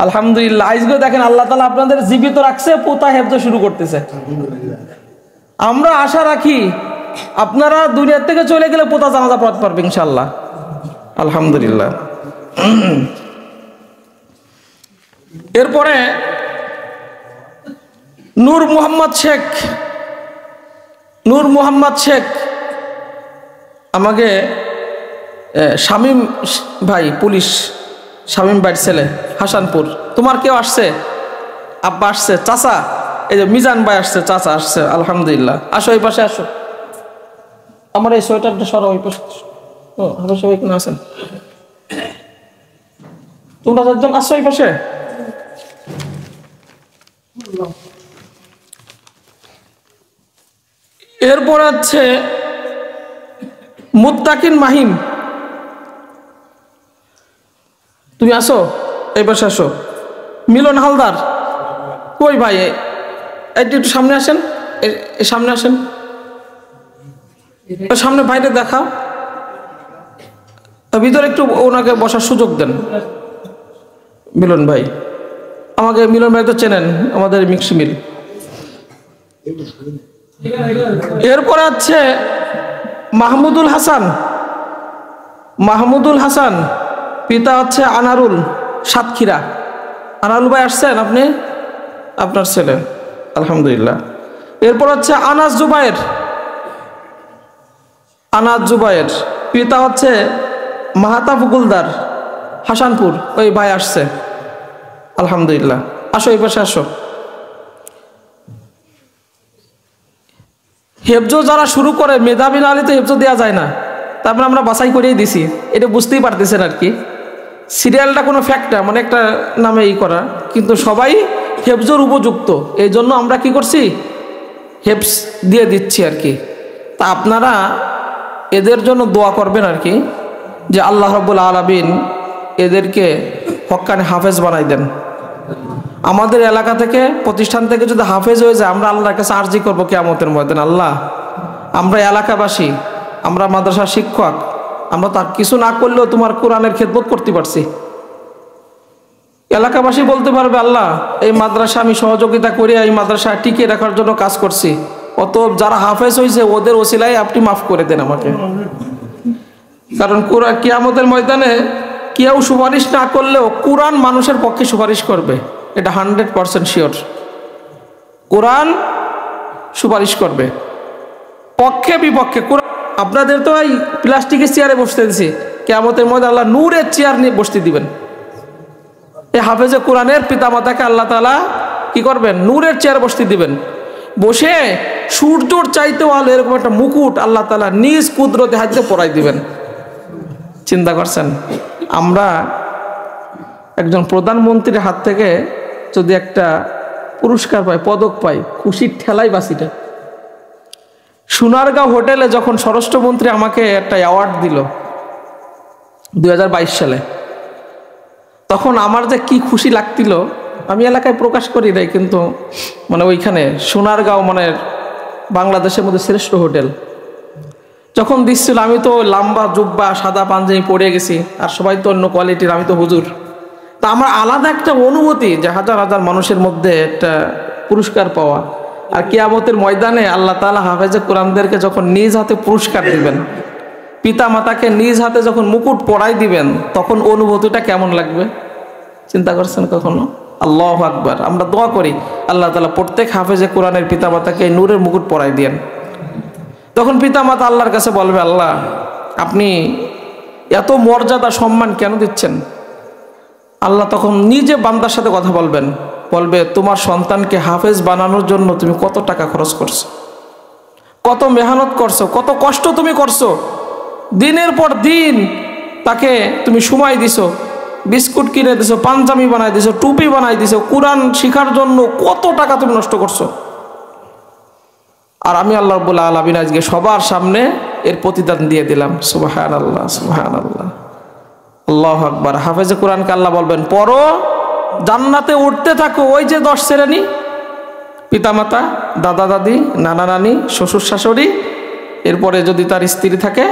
আলহামদুলিল্লাহ। আজকে দেখেন আল্লাহ তাআলা আপনাদের জীবিত রাখছে, পোতা হেফজ শুরু করতেছে। আমরা আশা রাখি আপনারা দুনিয়া থেকে চলে গেলে পোতা জানাজা পড়তে পারবে ইনশাআল্লাহ। আলহামদুলিল্লাহ। এরপরে নূর মোহাম্মদ শেখ আমাকে শামীম ভাই, পুলিশ শামীম ভাইয়ের ছেলে, হাসানপুর। তোমার কেউ আসছে? আব্বা আসছে, চাচা এই যে মিজান ভাই আসছে, চাচা আসছে। আলহামদুলিল্লাহ। আসো এই পাশে আসো। আমার এই সোয়েটারটা সরো ওই পাশে। আমরা সবাই এখানে আছেন, তোমরা চারজন আসছো এই পাশে। এরপর আছে মুত্তাকিন মাহিম, তুমি আসো এই পাশে আসো। মিলন হালদার কই ভাই? একটু সামনে আসেন, সামনে আসেন, সামনে বাইরে দেখা, ভিতরে একটু ওনাকে বসার সুযোগ দেন। মিলন ভাই, আমাকে মিলন ভাই তো চেনেন, আমাদের মিক্সি মিল। এরপরে আছে মাহমুদুল হাসান, পিতা হচ্ছে আনারুল, সাতক্ষীরা। আনারুল ভাই আসছেন আপনি? আপনার ছেলে। আলহামদুলিল্লাহ। এরপর হচ্ছে আনাস জুবায়ের, পিতা হচ্ছে মাহাতাব গুলদার, হাসানপুর। ওই ভাই আসছে। আলহামদুলিল্লাহ। আসো এই পাশে আসো। হেফজ যারা শুরু করে মেধাবী না হলে তো হেফজ দেওয়া যায় না। তারপরে আমরা বাছাই করেই দিছি, এটা বুঝতেই পারতেছেন আর কি। সিরিয়ালটা কোনো ফ্যাক্ট না, মানে একটা নামে করা, কিন্তু সবাই হেফজর উপযুক্ত। এই জন্য আমরা কি করছি, হেফজ দিয়ে দিচ্ছি আর কি। তা আপনারা এদের জন্য দোয়া করবেন আর কি, যে আল্লাহ রাব্বুল আলামিন এদেরকে হক্কানে হাফেজ বানাই দেন। আমাদের এলাকা থেকে, প্রতিষ্ঠান থেকে যদি হাফেজ হয়ে যায়, আমরা আল্লাহর কাছে আরজি করবো কিয়ামতের ময়দানে, আল্লাহ আমরা এলাকাবাসী, আমরা মাদ্রাসার শিক্ষক, আমরা তার কিছু না করলেও তোমার কোরআনের খেদমত করতে পারছি। এলাকাবাসী বলতে পারবে আল্লাহ এই মাদ্রাসা আমি সহযোগিতা করে এই মাদ্রাসা টিকে রাখার জন্য কাজ করছি, অতএব যারা হাফেজ হয়েছে ওদের ওসিলায় আপনি মাফ করে দেন আমাকে। কারণ কিয়ামতের ময়দানে কেউ সুপারিশ না করলেও কোরআন মানুষের পক্ষে সুপারিশ করবে, এটা 100% শিওর। কোরআন সুপারিশ করবে পক্ষে বিপক্ষে। আপনাদের তো এই প্লাস্টিকের চেয়ারে বসতে দিছি, কিয়ামতের মধ্যে আল্লাহ নূরের চেয়ার নিয়ে বসতে দিবেন। এই হাফেজে কোরআনের পিতামাতাকে আল্লাহ তাআলা কি করবেন, নূরের চেয়ারে বসতে দিবেন। বসে সূর্যর চাইতেও আলো এরকম একটা মুকুট আল্লাহ তাআলা নিজ কুদরতে হাতে পরাই দিবেন। চিন্তা করছেন, আমরা একজন প্রধানমন্ত্রীর হাত থেকে যদি একটা পুরস্কার পাই, পদক পাই, খুশির ঠেলাই বাসিটা। সোনারগাঁও হোটেলে যখন স্বরাষ্ট্রমন্ত্রী আমাকে একটা অ্যাওয়ার্ড দিল 2022 সালে, তখন আমার যে কি খুশি লাগছিল, আমি এলাকায় প্রকাশ করি নাই, কিন্তু মানে ওইখানে সোনারগাঁও মানে বাংলাদেশের মধ্যে শ্রেষ্ঠ হোটেল যখন দিচ্ছিল, আমি তো লাম্বা জুব্বা সাদা পাঞ্জাবি পরে গেছি, আর সবাই তো অন্য কোয়ালিটির, আমি তো হুজুর। তা আমার আলাদা একটা অনুভূতি যে হাজার হাজার মানুষের মধ্যে একটা পুরস্কার পাওয়া। আর কিয়ামতের ময়দানে আল্লাহ তাআলা হাফেজে কোরআনদেরকে যখন নিজ হাতে পুরস্কার দিবেন, পিতা মাতাকে নিজ হাতে যখন মুকুট পরাই দিবেন, তখন অনুভূতিটা কেমন লাগবে চিন্তা করছেন কখনো? আল্লাহু আকবার। আমরা দোয়া করি আল্লাহ তাআলা প্রত্যেক হাফেজে কোরআনের পিতা মাতাকে নূরের মুকুট পরাই দেন। তখন পিতা মাতা আল্লাহর কাছে বলবে, আল্লাহ আপনি এত মর্যাদা সম্মান কেন দিচ্ছেন? আল্লাহ তখন নিজে বান্দার সাথে কথা বলবে তোমার সন্তানকে হাফেজ বানানোর জন্য তুমি কত টাকা খরচ করছো, কত মেহনত করছো, কত কষ্ট তুমি করছো, দিনের পর দিন তাকে তুমি সময় দিছো, বিস্কুট কিনে দিছো, পাঞ্জাবি বানাই দিছো, টুপি বানাই দিছো, কোরআন শিখার জন্য কত টাকা তুমি নষ্ট করছো। আর আমি আল্লাহ রাব্বুল আলামিন আজকে সবার সামনে এর প্রতিদান দিয়ে দিলাম। সুবহানাল্লাহ, সুবহানাল্লাহ, আল্লাহু আকবার। হাফেজে কোরআনকে আল্লাহ বলবেন, পড়ো, জান্নাতে উঠতে থাকো। ওই যে 10 শ্রেণী, পিতামাতা, দাদা দাদি, নানা নানি, শ্বশুর শাশুড়ি, এরপরে যদি তার স্ত্রী থাকে,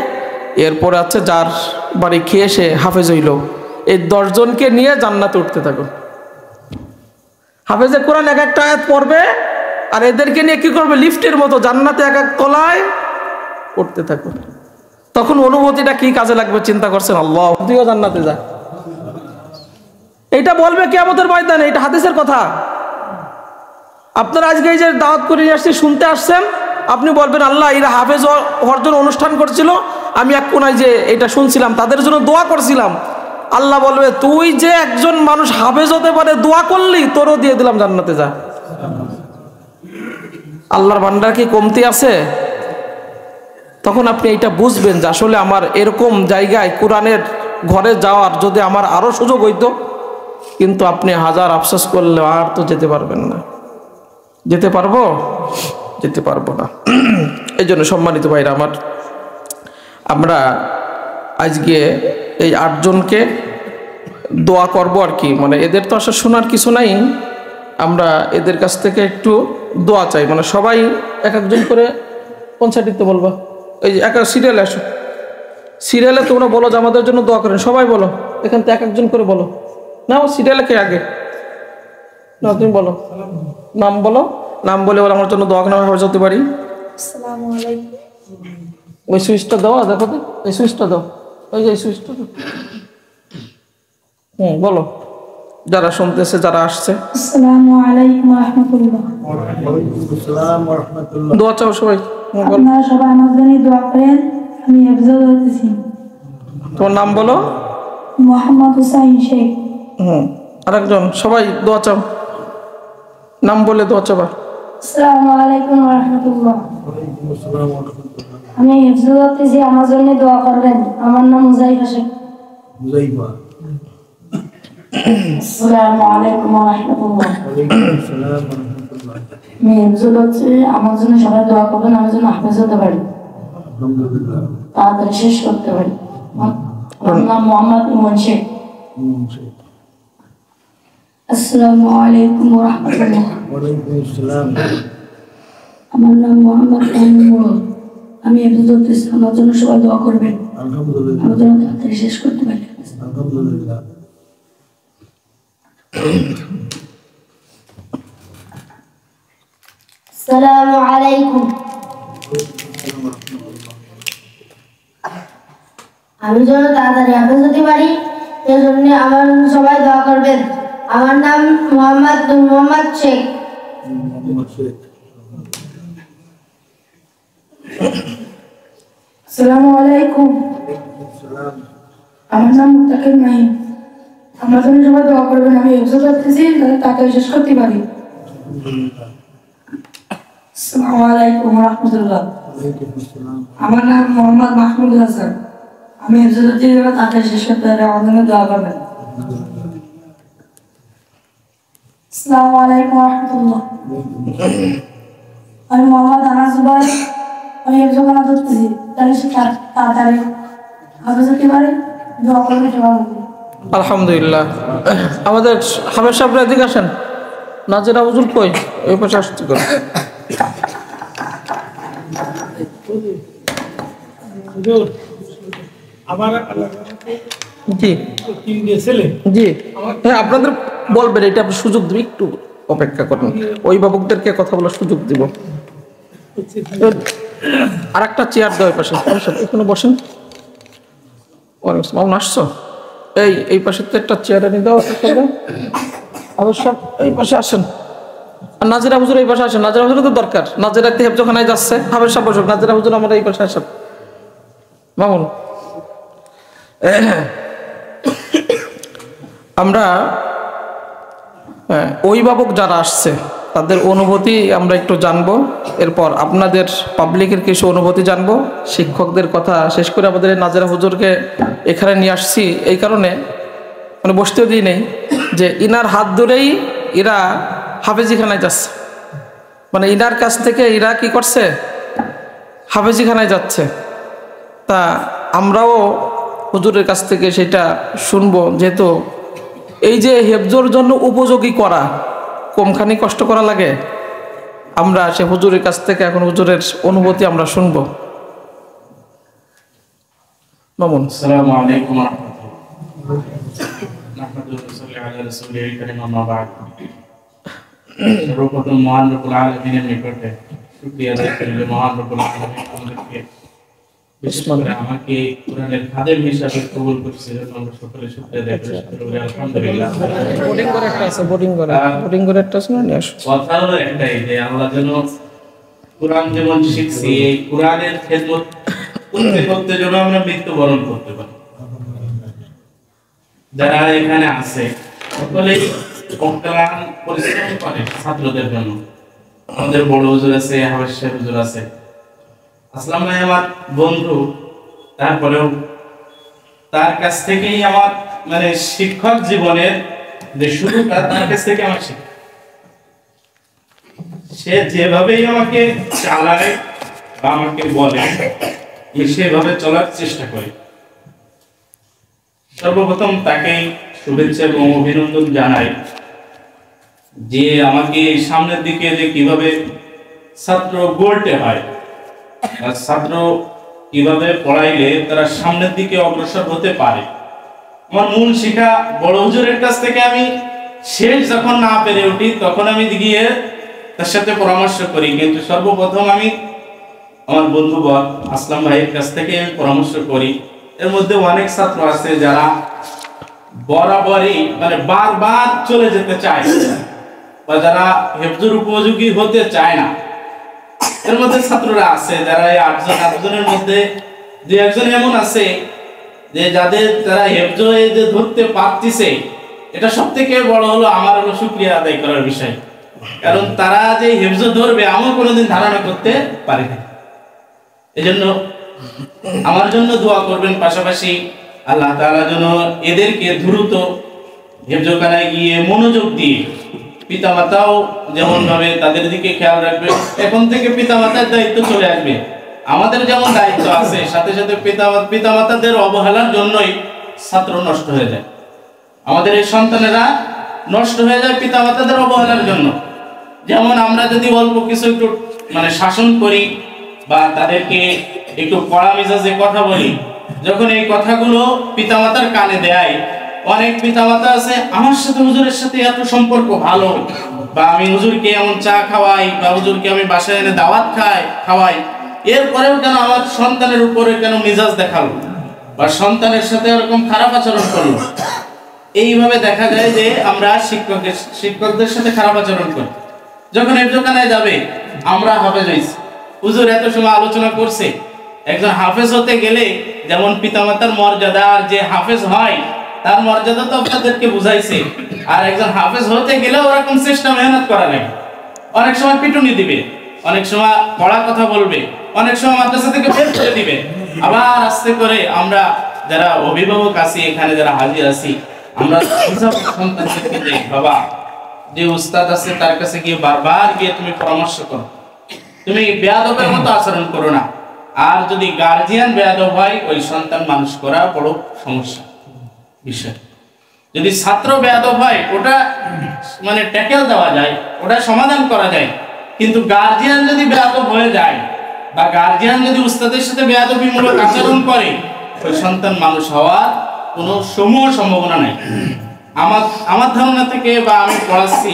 এরপরে আছে যার বাড়ি খেয়ে সে হাফেজ হইল, এই 10 জনকে নিয়ে জান্নাতে উঠতে থাকো। হাফেজে কোরআন এক একটা আয়াত পড়বে আর এদেরকে নিয়ে কি করবে, লিফটের মতো জান্নাতে এক এক তলায় উঠতে থাকো। তখন অনুভূতিটা কি কাজে লাগবে চিন্তা করছেন? আল্লাহ, তুইও জান্নাতে যা। এটা বলবে কিয়ামতের ময়দানে, এটা হাদিসের কথা। আপনারা আজকে এই যে দাওয়াত করে নিয়ে আসছি, শুনতে আসছেন, আপনি বলবেন আল্লাহ, এরা হাফেজ হওয়ার জন্য অনুষ্ঠান করছিল, আমি এক কোনায় যে এটা শুনছিলাম, তাদের জন্য দোয়া করছিলাম। আল্লাহ বলবে, তুই যে একজন মানুষ হাফেজ হতে পারে দোয়া করলি, তোরও দিয়ে দিলাম জান্নাতে যা। আল্লাহর ভান্ডার কি কমতি আছে? তখন আপনি এটা বুঝবেন যে আসলে আমার এরকম জায়গায় কোরআনের ঘরে যাওয়ার যদি আমার আরো সুযোগ হইতো। কিন্তু আপনি হাজার আফসোস করলে আর তো যেতে পারবেন না। যেতে পারবো? যেতে পারবো না। এই জন্য সম্মানিত ভাইরা আমার, আমরা আজকে এই 8 জনকে দোয়া করব আর কি। মানে এদের তো আসলে শোনার কিছু নাই, আমরা এদের কাছ থেকে একটু দোয়া চাই। মানে সবাই এক একজন করে কোন সাইডে বলবা, এই যে এক সিরিয়ালে আসো, সিরিয়ালে তোমরা বলো যে আমাদের জন্য দোয়া করেন। সবাই বলো, এখান থেকে এক একজন করে বলো। না, সিরিয়ালে কে আগে? না, তুমি বলো, নাম বলো, নাম বলে বলো আমার জন্য দোয়া করেন, আমি যেতে পারি। আসসালামু আলাইকুম। ওই সুইচটা দাও, দেখো তো, এই সুইচটা দাও, ওই যে এই সুইচটা দাও। বলো, যারা শুনতেছে, যারা আসছে। আসসালামু আলাইকুম ওয়া রাহমাতুল্লাহ। দোয়া চাও সবাই। আপনারা সবাই আমার জন্য দোয়া করেন, আমি হেফাজত হতেছি। তোমার নাম বলো। মোহাম্মদ হুসাইন শেখ। আরেকজন, সবাই দোয়া চাও, নাম বলে দোয়া চাবা। আসসালামু আলাইকুম ওয়া রাহমাতুল্লাহ। আমি হেফাজত হতেছি, আমার জন্য দোয়া করবেন। আমার নাম মুজাইফা শেখ। আসসালামু আলাইকুম ওয়া রাহমাতুল্লাহ। আমি হেফাজত হচ্ছি, আমার জন্য সবাই দোয়া করবেন, আমি যেন হাফেজ হতে পারি, তাড়াতাড়ি শেষ করতে পারি। আমার নাম মোহাম্মদ ইমন শেখ। আসসালামু আলাইকুম ওয়া রাহমাতুল্লাহ। আমার নাম মোহাম্মদ আমিনুল। আমি হেফাজত হতেছি, আমার জন্য সবাই দোয়া করবেন, আমি যেন তাড়াতাড়ি শেষ করতে পারি। আলহামদুলিল্লাহ। আসসালামু আলাইকুম। আমি যেন তাড়াতাড়ি হাফেজ হতে পারি, সেজন্য আমার সবাই দোয়া করবেন। আমার নাম মোহাম্মদ শেখ। আসসালামু আলাইকুম। আমার নাম মুত্তাকির মাহিন। আমার জন্য সবাই দোয়া করবেন, আমি হেফাজত করতেছি, তাড়াতাড়ি শেষ করতে পারি। আসসালামু আলাইকুম ওয়া রাহমাতুল্লাহ। আমার নাম মোহাম্মদ মাহমুদ হাসান। আমি হেফাজত করতে তাড়াতাড়ি শেষ করতে পারি, আমার জন্য দোয়া করবেন। আসসালামু আলাইকুম ওয়া রাহমাতুল্লাহ। আমি মোহাম্মদ আনাস জুবাইর। আমি হেফাজত করতেছি, তাড়াতাড়ি হাফেজ হতে পারি, দোয়া করবেন সবাই। আলহামদুলিল্লাহ। আমাদের হাফেজ সাহেবরা এদিকে আসেন। নাজেরা হুজুর কই? ওই পাশে আসতে করে। জি জি, হ্যাঁ, আপনাদের বলবেন, এটা আপনি সুযোগ দিবি, একটু অপেক্ষা করুন, অভিভাবকদেরকে কথা বলার সুযোগ দিব। আর একটা চেয়ার দেওয়ার পাশে এখানে বসেন। আসছো, এই পাশে তো একটা চেয়ার এনে দাও। অবশ্য এই পাশে আসেন। আর নাজিরা হুজুর এই পাশে আসেন। নাজিরা হুজুর তো দরকার, নাজিরা হেফজখানায় যাচ্ছে, হাফেজ সাহেব বসুক। নাজিরা হুজুর আমরা এই পাশে আসেন। মামুন, আমরা অভিভাবক যারা আসছে তাদের অনুভূতি আমরা একটু জানবো, এরপর আপনাদের পাবলিকের কিছু অনুভূতি জানবো। শিক্ষকদের কথা শেষ করে আমাদের নাজিরা হুজুরকে এখানে নিয়ে আসছি এই কারণে, মানে বসতেও দিই নেই, যে ইনার হাত ধরেই এরা হাফেজিখানায় যাচ্ছে। মানে ইনার কাছ থেকে এরা কি করছে, হাফেজিখানায় যাচ্ছে। তা আমরাও হুজুরের কাছ থেকে সেটা শুনবো, যেহেতু এই যে হেফজোর জন্য উপযোগী করা কমখানি কষ্ট করা লাগে। আমরা সে হুজুরের কাছ থেকে এখন হুজুরের অনুভূতি আমরা শুনবো। মামুন। আসসালামু আলাইকুম ওয়া রাহমাতুল্লাহ। নাহমাদুহু ওয়া নুসাল্লি আলা রাসূলিল কারীম, আম্মা বা'দ। সর্বপ্রথম মহান রব্বুল আলামিনের নিকটে শুকরিয়া আদায় করি যে মহান রব্বুল আলামিন আমাদেরকে বিশেষ করে আমাকে কোরআনের খাদেম হিসাবে কবুল করেছে। আমরা সকলে শুকরিয়া আদায় করি, আলহামদুলিল্লাহ। বোর্ডিং করে একটা আছে না, নিয়ে আসো। কথা হলো একটাই যে আল্লাহ যেন কোরআন যেমন শিখছি, এই কোরআনের খেদমত করতে করতে যেন আমরা মৃত্যুবরণ করতে পারি। যারা এখানে আছে সকলেই অক্লান পরিশ্রম করে ছাত্রদের জন্য। আমাদের বড় হুজুর আছে, হাফেজ সাহেব হুজুর আছে, আসলাম ভাই আমার বন্ধু, তারপরেও তার কাছ থেকেই আমার মানে শিক্ষক জীবনের যে শুরুটা তার কাছ থেকে আমার শিক্ষা। সে যেভাবেই আমাকে চালায় বা আমাকে বলে সেভাবে চলার চেষ্টা করি। সর্বপ্রথম তাকেই শুভেচ্ছা এবং অভিনন্দন জানাই যে আমাকে সামনের দিকে যে কিভাবে ছাত্র গড়তে হয়, আর ছাত্র কিভাবে পড়াইলে তারা সামনের দিকে অগ্রসর হতে পারে। আমার মূল শিক্ষা বড় হুজুরের কাছ থেকে আমি শেষ যখন না পেরে উঠি তখন আমি গিয়ে তার সাথে পরামর্শ করি, কিন্তু সর্বপ্রথম আমি আমার বন্ধু আসলাম ভাইয়ের কাছ থেকে আমি পরামর্শ করি। এর মধ্যে অনেক ছাত্র আছে যারা বরাবরই মানে বারবার চলে যেতে চায় বা যারা হেফজুর উপযোগী হতে চায় না। এর মধ্যে ছাত্ররা আছে যারা এই 8জনের মধ্যে 2-1জন এমন আছে যে যাদের তারা হেফজ যে ধরতে পারতেছে, এটা সব থেকে বড় হলো আমার হলো শুকরিয়া আদায় করার বিষয়। কারণ তারা যে হেফজ ধরবে আমি কোনোদিন ধারণা করতে পারি না। এজন্য আমার জন্য দোয়া করবেন, পাশাপাশি আল্লাহ তাআলা যেন এদেরকে দ্রুত হেফজখানায় গিয়ে মনোযোগ দিয়ে, পিতামাতাও যেমন ভাবে তাদের দিকে খেয়াল রাখবে, এখন থেকে পিতামাতার দায়িত্ব চলে আসবে। আমাদের যেমন দায়িত্ব আছে, সাথে সাথে পিতামাতাদের অবহেলার জন্যই ছাত্র নষ্ট হয়ে যায়। আমাদের এই সন্তানেরা নষ্ট হয়ে যায় পিতামাতাদের অবহেলার জন্য। যেমন আমরা যদি অল্প কিছু একটু মানে শাসন করি বা তাদেরকে একটু কড়া মেজাজে কথা বলি, যখন এই কথাগুলো পিতামাতার কানে দেয়, অনেক পিতামাতা আছে আমার সাথে হুজুরের সাথে এত সম্পর্ক ভালো, বা আমি হুজুরকে এমন চা খাওয়াই বা হুজুরকে আমি বাসায় এনে দাওয়াত খাওয়াই, এরপরেও কেন আমার সন্তানের উপরে কেন মেজাজ দেখালো বা সন্তানের সাথে এরকম খারাপ আচরণ করলো। এইভাবে দেখা যায় যে আমরা শিক্ষকদের সাথে খারাপ আচরণ করি। যখন হেফজখানায় যাবে, আমরা হাফেজ হইছি, হুজুর এত সময় আলোচনা করছে। একজন হাফেজ হতে গেলে যেমন পিতামাতার মর্যাদা, আর যে হাফেজ হয় তার মর্যাদা তো আপনাদেরকে বুঝাইছে। আর একজন হাফেজ হতে গেলেও ওরকম চেষ্টা মেহনত করা লাগে। অনেক সময় পিটুনি দিবে, অনেক সময় কড়া কথা বলবে, অনেক সময় মাদ্রাসা থেকে বের করে দিবে। আবার আস্তে করে আমরা যারা অভিভাবক আছি, এখানে যারা হাজির আছি, আমরা সন্তানদেরকে দেই, বাবা যে উস্তাদ আছে তার কাছে গিয়ে বারবার গিয়ে তুমি পরামর্শ করো, তুমি বেয়াদবের মতো আচরণ করো না। আর যদি গার্জিয়ান বেয়াদব হয়, ওই সন্তান মানুষ করা বড় সমস্যা বিষয়। যদি ছাত্র বেয়াদব হয়, ওটা মানে ট্যাকেল দেওয়া যায়, ওটা সমাধান করা যায়। কিন্তু গার্জিয়ান যদি বেয়াদব হয়ে যায় বা গার্জিয়ান যদি উস্তাদের সাথে বেয়াদবিমূলক আচরণ করে, ওই সন্তান মানুষ হওয়ার কোনো সমূহ সম্ভাবনা নাই। আমার ধারণা থেকে বা আমি পড়াচ্ছি,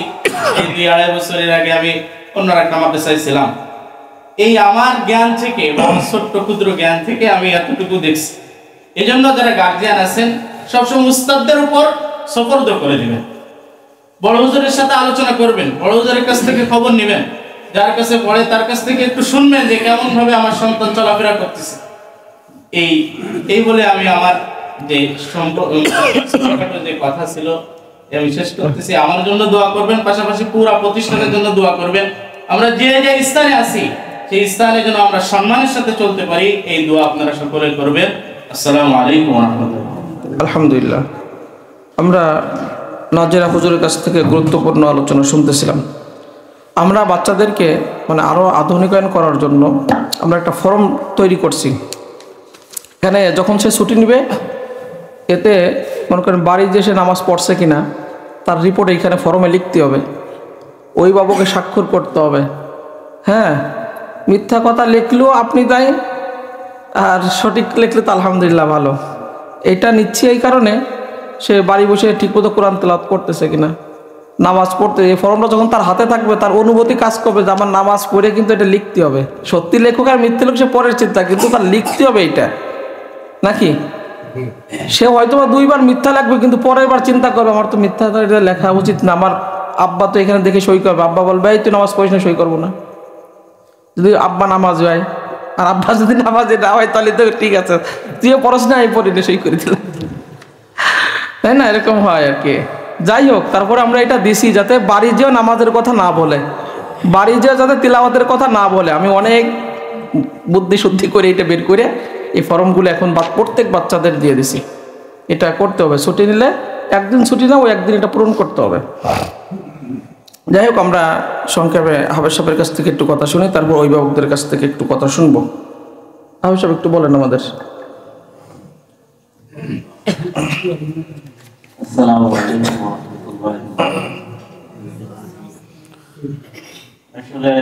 এই 2-2.5 বছরের আগে আমি অন্য একটা মাদ্রাসায় ছিলাম। এই আমার জ্ঞান থেকে বা ছোট্ট ক্ষুদ্র জ্ঞান থেকে আমি এতটুকু দেখছি। এই জন্য যারা গার্জিয়ান আছেন সবসময় উস্তাদদের উপর সুপর্দ করে দিবেন, বড় হুজুরের সাথে আলোচনা করবেন, বড় হুজুরের কাছ থেকে খবর নেবেন, যার কাছে পড়ে তার কাছ থেকে একটু শুনবেন যে কেমন ভাবে আমার সন্তান চলাফেরা করতেছে। এই বলে আমি আমার যে যে কথা ছিল আমি শেষ করতেছি। আমার জন্য দোয়া করবেন, পাশাপাশি পুরো প্রতিষ্ঠানের জন্য দোয়া করবেন। আমরা যে যে স্থানে আছি সেই স্থানে যেন আমরা সম্মানের সাথে চলতে পারি, এই দোয়া আপনারা সকলে করবেন। আসসালামু আলাইকুম ওয়া রাহমাতুল্লাহ। আলহামদুলিল্লাহ, আমরা নাজেরা হুজুরের কাছ থেকে গুরুত্বপূর্ণ আলোচনা শুনতেছিলাম। আমরা বাচ্চাদেরকে মানে আরও আধুনিকায়ন করার জন্য আমরা একটা ফর্ম তৈরি করছি। এখানে যখন সে ছুটি নেবে, এতে মনে করেন বাড়ি যে সে নামাজ পড়ছে কিনা তার রিপোর্ট এইখানে ফর্মে লিখতে হবে, ওই বাবুকে স্বাক্ষর করতে হবে। হ্যাঁ, মিথ্যা কথা লিখলেও আপনি দায়ী, আর সঠিক লিখলে তো আলহামদুলিল্লাহ ভালো। এটা নিচ্ছি এই কারণে সে বাড়ি বসে ঠিকমতো কোরআন তেলাওয়াত করতেছে কিনা, নামাজ পড়তে এই ফর্মটা যখন তার হাতে থাকবে তার অনুভূতি কাজ করবে যে আমার নামাজ পড়ে কিন্তু এটা লিখতে হবে। সত্যি লেখক আর মিথ্যে লোক সে পরের চিন্তা, কিন্তু তার লিখতে হবে এইটা নাকি। সে হয়তো বা 2 বার মিথ্যা লাগবে, কিন্তু পরের বার চিন্তা করবে আমার তো মিথ্যা এটা লেখা উচিত না, আমার আব্বা তো এখানে দেখে সই করবে, আব্বা বলবে এই তুই নামাজ পড়িস না, সই করবো না। যদি আব্বা নামাজ হয় আর আব্বা যদি নামাজে না হয় তাহলে তো ঠিক আছে, তুইও পড়াশোনা এই পড়ি সই করে দিলাম, তাই না? এরকম হয় আর কি। যাই হোক, তারপরে আমরা এটা দিছি যাতে বাড়ি যেও নামাজের কথা না বলে, বাড়ি যেও যাতে তিলাওয়াতের কথা না বলে। আমি অনেক বুদ্ধি শুদ্ধি করে এটা বের করে এই ফর্মগুলো এখন প্রত্যেক বাচ্চাদের দিয়ে দিছি। এটা করতে হবে, ছুটি নিলে একদিন ছুটি না, ওই একদিন এটা পূরণ করতে হবে। যাই হোক, আমরা সংক্ষেপে হাফেজ সাহেবের কাছ থেকে একটু কথা শুনি, তারপর অভিভাবকদের কাছ থেকে একটু কথা শুনবো। হাফেজ সাহেব একটু বলেন আমাদের। আসসালামু আলাইকুম ওয়া রাহমাতুল্লাহি। আসলে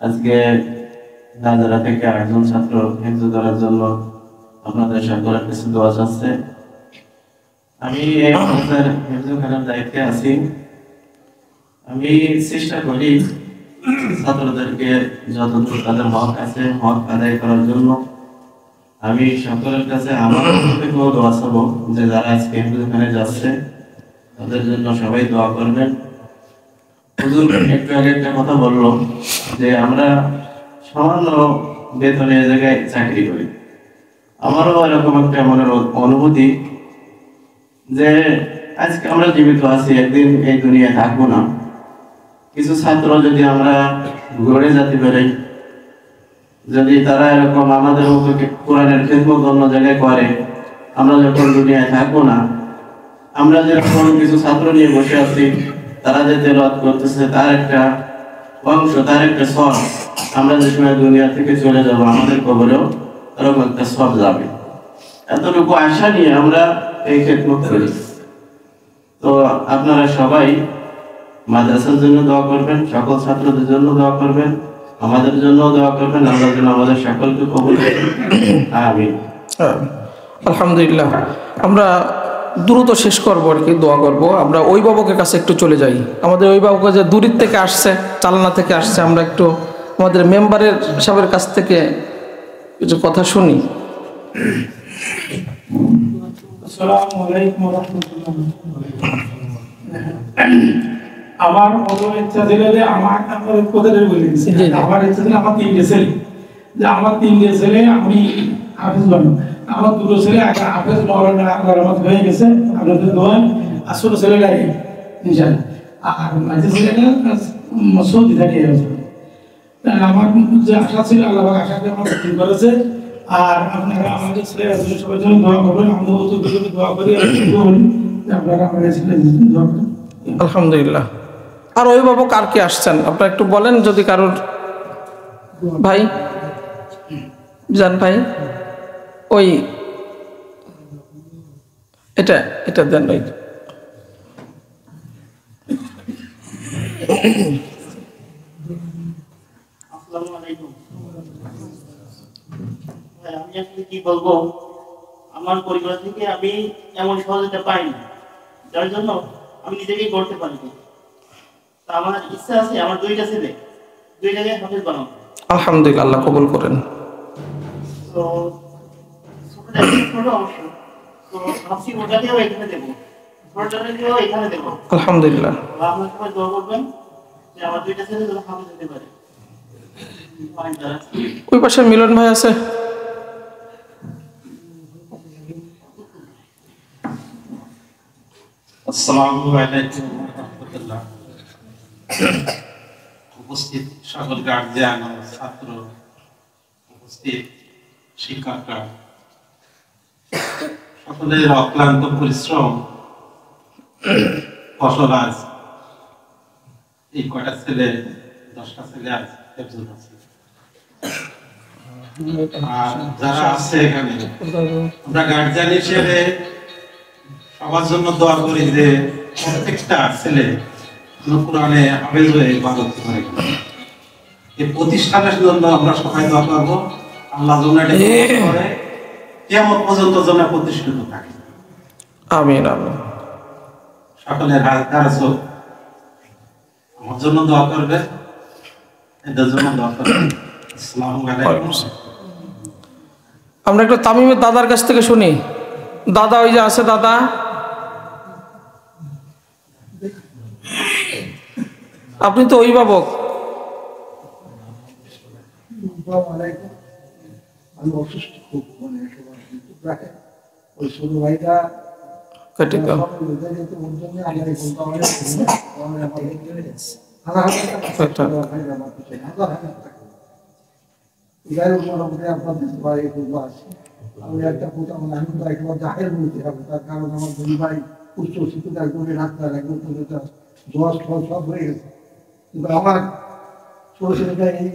আজকে দাদারা থেকে 8 জন ছাত্র হিফজ করার জন্য আপনাদের সকলের কাছে দোয়া চাচ্ছে। আমি এই মাদ্রাসার হিফজ করার দায়িত্বে আছি। আমি চেষ্টা করি ছাত্রদেরকে যতদূর তাদের হক আছে হক আদায় করার জন্য। আমি সকলের কাছে আমার থেকেও দোয়া চাবো যে যারা আজকে হিফজখানে যাচ্ছে তাদের জন্য সবাই দোয়া করবেন। হুজুর একটু আগে একটা কথা বললো যে আমরা সামান্য বেতনে এই জায়গায় চাকরি করি। আমারও এরকম একটা মনের অনুভূতি যে আজকে আমরা জীবিত আছি, একদিন এই দুনিয়ায় থাকবো না। কিছু ছাত্র যদি আমরা গড়ে যেতে পারি, যদি তারা এরকম আমাদের মতো কোরআনের খিদমত অন্য জায়গায় করে, আমরা যখন দুনিয়ায় থাকবো না, আমরা যেরকম কিছু ছাত্র নিয়ে বসে আছি, তারা যে তেলাওয়াত করতেছে তার একটা অংশ, তার একটা সব, আমরা যে সময় দুনিয়া থেকে চলে যাব আমাদের কবরেও এরকম একটা সব যাবে। এতটুকু আশা নিয়ে আমরা এই খিদমত করি। তো আপনারা সবাই মাদ্রাসার জন্য দোয়া করবেন, সকল ছাত্রদের জন্য দোয়া করবেন, আমাদের জন্য দোয়া করবেন, আল্লাহ যেন আমাদের সকলকে কবুল করেন। আমিন। আলহামদুলিল্লাহ, আমরা দ্রুত শেষ করবো আর কি, দোয়া করবো। আমরা অভিভাবকের কাছে একটু চলে যাই। আমাদের অভিভাবক যে দূরের থেকে আসছে, চালনা থেকে আসছে, আমরা একটু আমাদের মেম্বারের সাহেবের কাছ থেকে কিছু কথা শুনি। আসসালামু আলাইকুম ওয়া রাহমাতুল্লাহ। আমার প্রথম ইচ্ছা ছিল যে আমার কোথায় বলে দিয়েছে, আমার ইচ্ছা ছিল আমার 3টে ছেলে, যে আমার 3টে ছেলে আমি হাফেজ বানাবো। আমার 2টো ছেলে হাফেজ মাওলানা আল্লাহর হয়ে গেছে, আপনাদের দোয়া। আর ছোট ছেলেটা ইনশাআল্লাহ, আর মাঝে ছেলেটা সৌদি থাকে। আমার যে আশা ছিল আল্লাহ আশাকে আমার পূরণ করেছে। আর আপনারা আমাদের ছেলেরা সবাই জন্য দোয়া করবেন, আমরা দোয়া করি, আপনারা আমাদের ছেলে দোয়া করেন। আলহামদুলিল্লাহ। আর অভিভাবক আর কি আসছেন আপনারা একটু বলেন, যদি কারোর ভাই জান ভাই ওই এটা এটা দেন ভাই। আসসালামু আলাইকুম। আমি আসলে কি বলবো, আমার পরিবার থেকে আমি এমন সহযোগিতা পাইনি, যার জন্য আমি নিজেকেই করতে পারিনি। তা আমার ইচ্ছা আছে আমার 2টা ছেলে 2 জায়গায় হাফেজ বানাবো। আলহামদুলিল্লাহ, আল্লাহ কবুল করেন। তো ছোট অংশ, তো ভাবছি ওটাকেও এখানে দেবো, ছোটটাকেও এখানে দেবো। আলহামদুলিল্লাহ, আপনারা সবাই দোয়া করবেন যে আমার 2টা ছেলে যেন হাফেজ হতে পারে। ওই পাশে মিলন ভাই আছে। আসসালামু আলাইকুম ওয়া রাহমাতুল্লাহ। উপস্থিত সকল গার্জিয়ান ও ছাত্র, উপস্থিত শিক্ষকরা, সকলের অক্লান্ত পরিশ্রম ফসল আজ এই কয়টা ছেলে 10টা ছেলে আজ একজন আছে। আর যারা আছে এখানে আমরা গার্জিয়ান হিসেবে সবার জন্য দোয়া করি যে প্রত্যেকটা ছেলে কোরআনে হাফেজ হয়ে ইবাদত করে। এই প্রতিষ্ঠানের জন্য আমরা সবাই দোয়া করবো। আল্লাহ যেন এটা করে কিয়ামত পর্যন্ত যেন প্রতিষ্ঠিত থাকে। আমিন আমিন। সকলের হাত কারছো আমার জন্য দোয়া করবে, এদের জন্য দোয়া করবে। আসসালামু আলাইকুম। আমরা একটু তামিমের দাদার কাছ থেকে শুনি। দাদা ওই যে আছে, দাদা আপনি তো অভিভাবক। আমি অসুস্থ খুব, মানে ওই ছোট ভাইটা আমি একটা আমি তো একবার জাহের বলতে হবে, তার কারণ আমার দুই ভাই উচ্চ শিক্ষিত, একজনের ডাক্তার, একজন জজ সব হয়ে গেছে, কিন্তু আমার ছোট ছেলেটা এই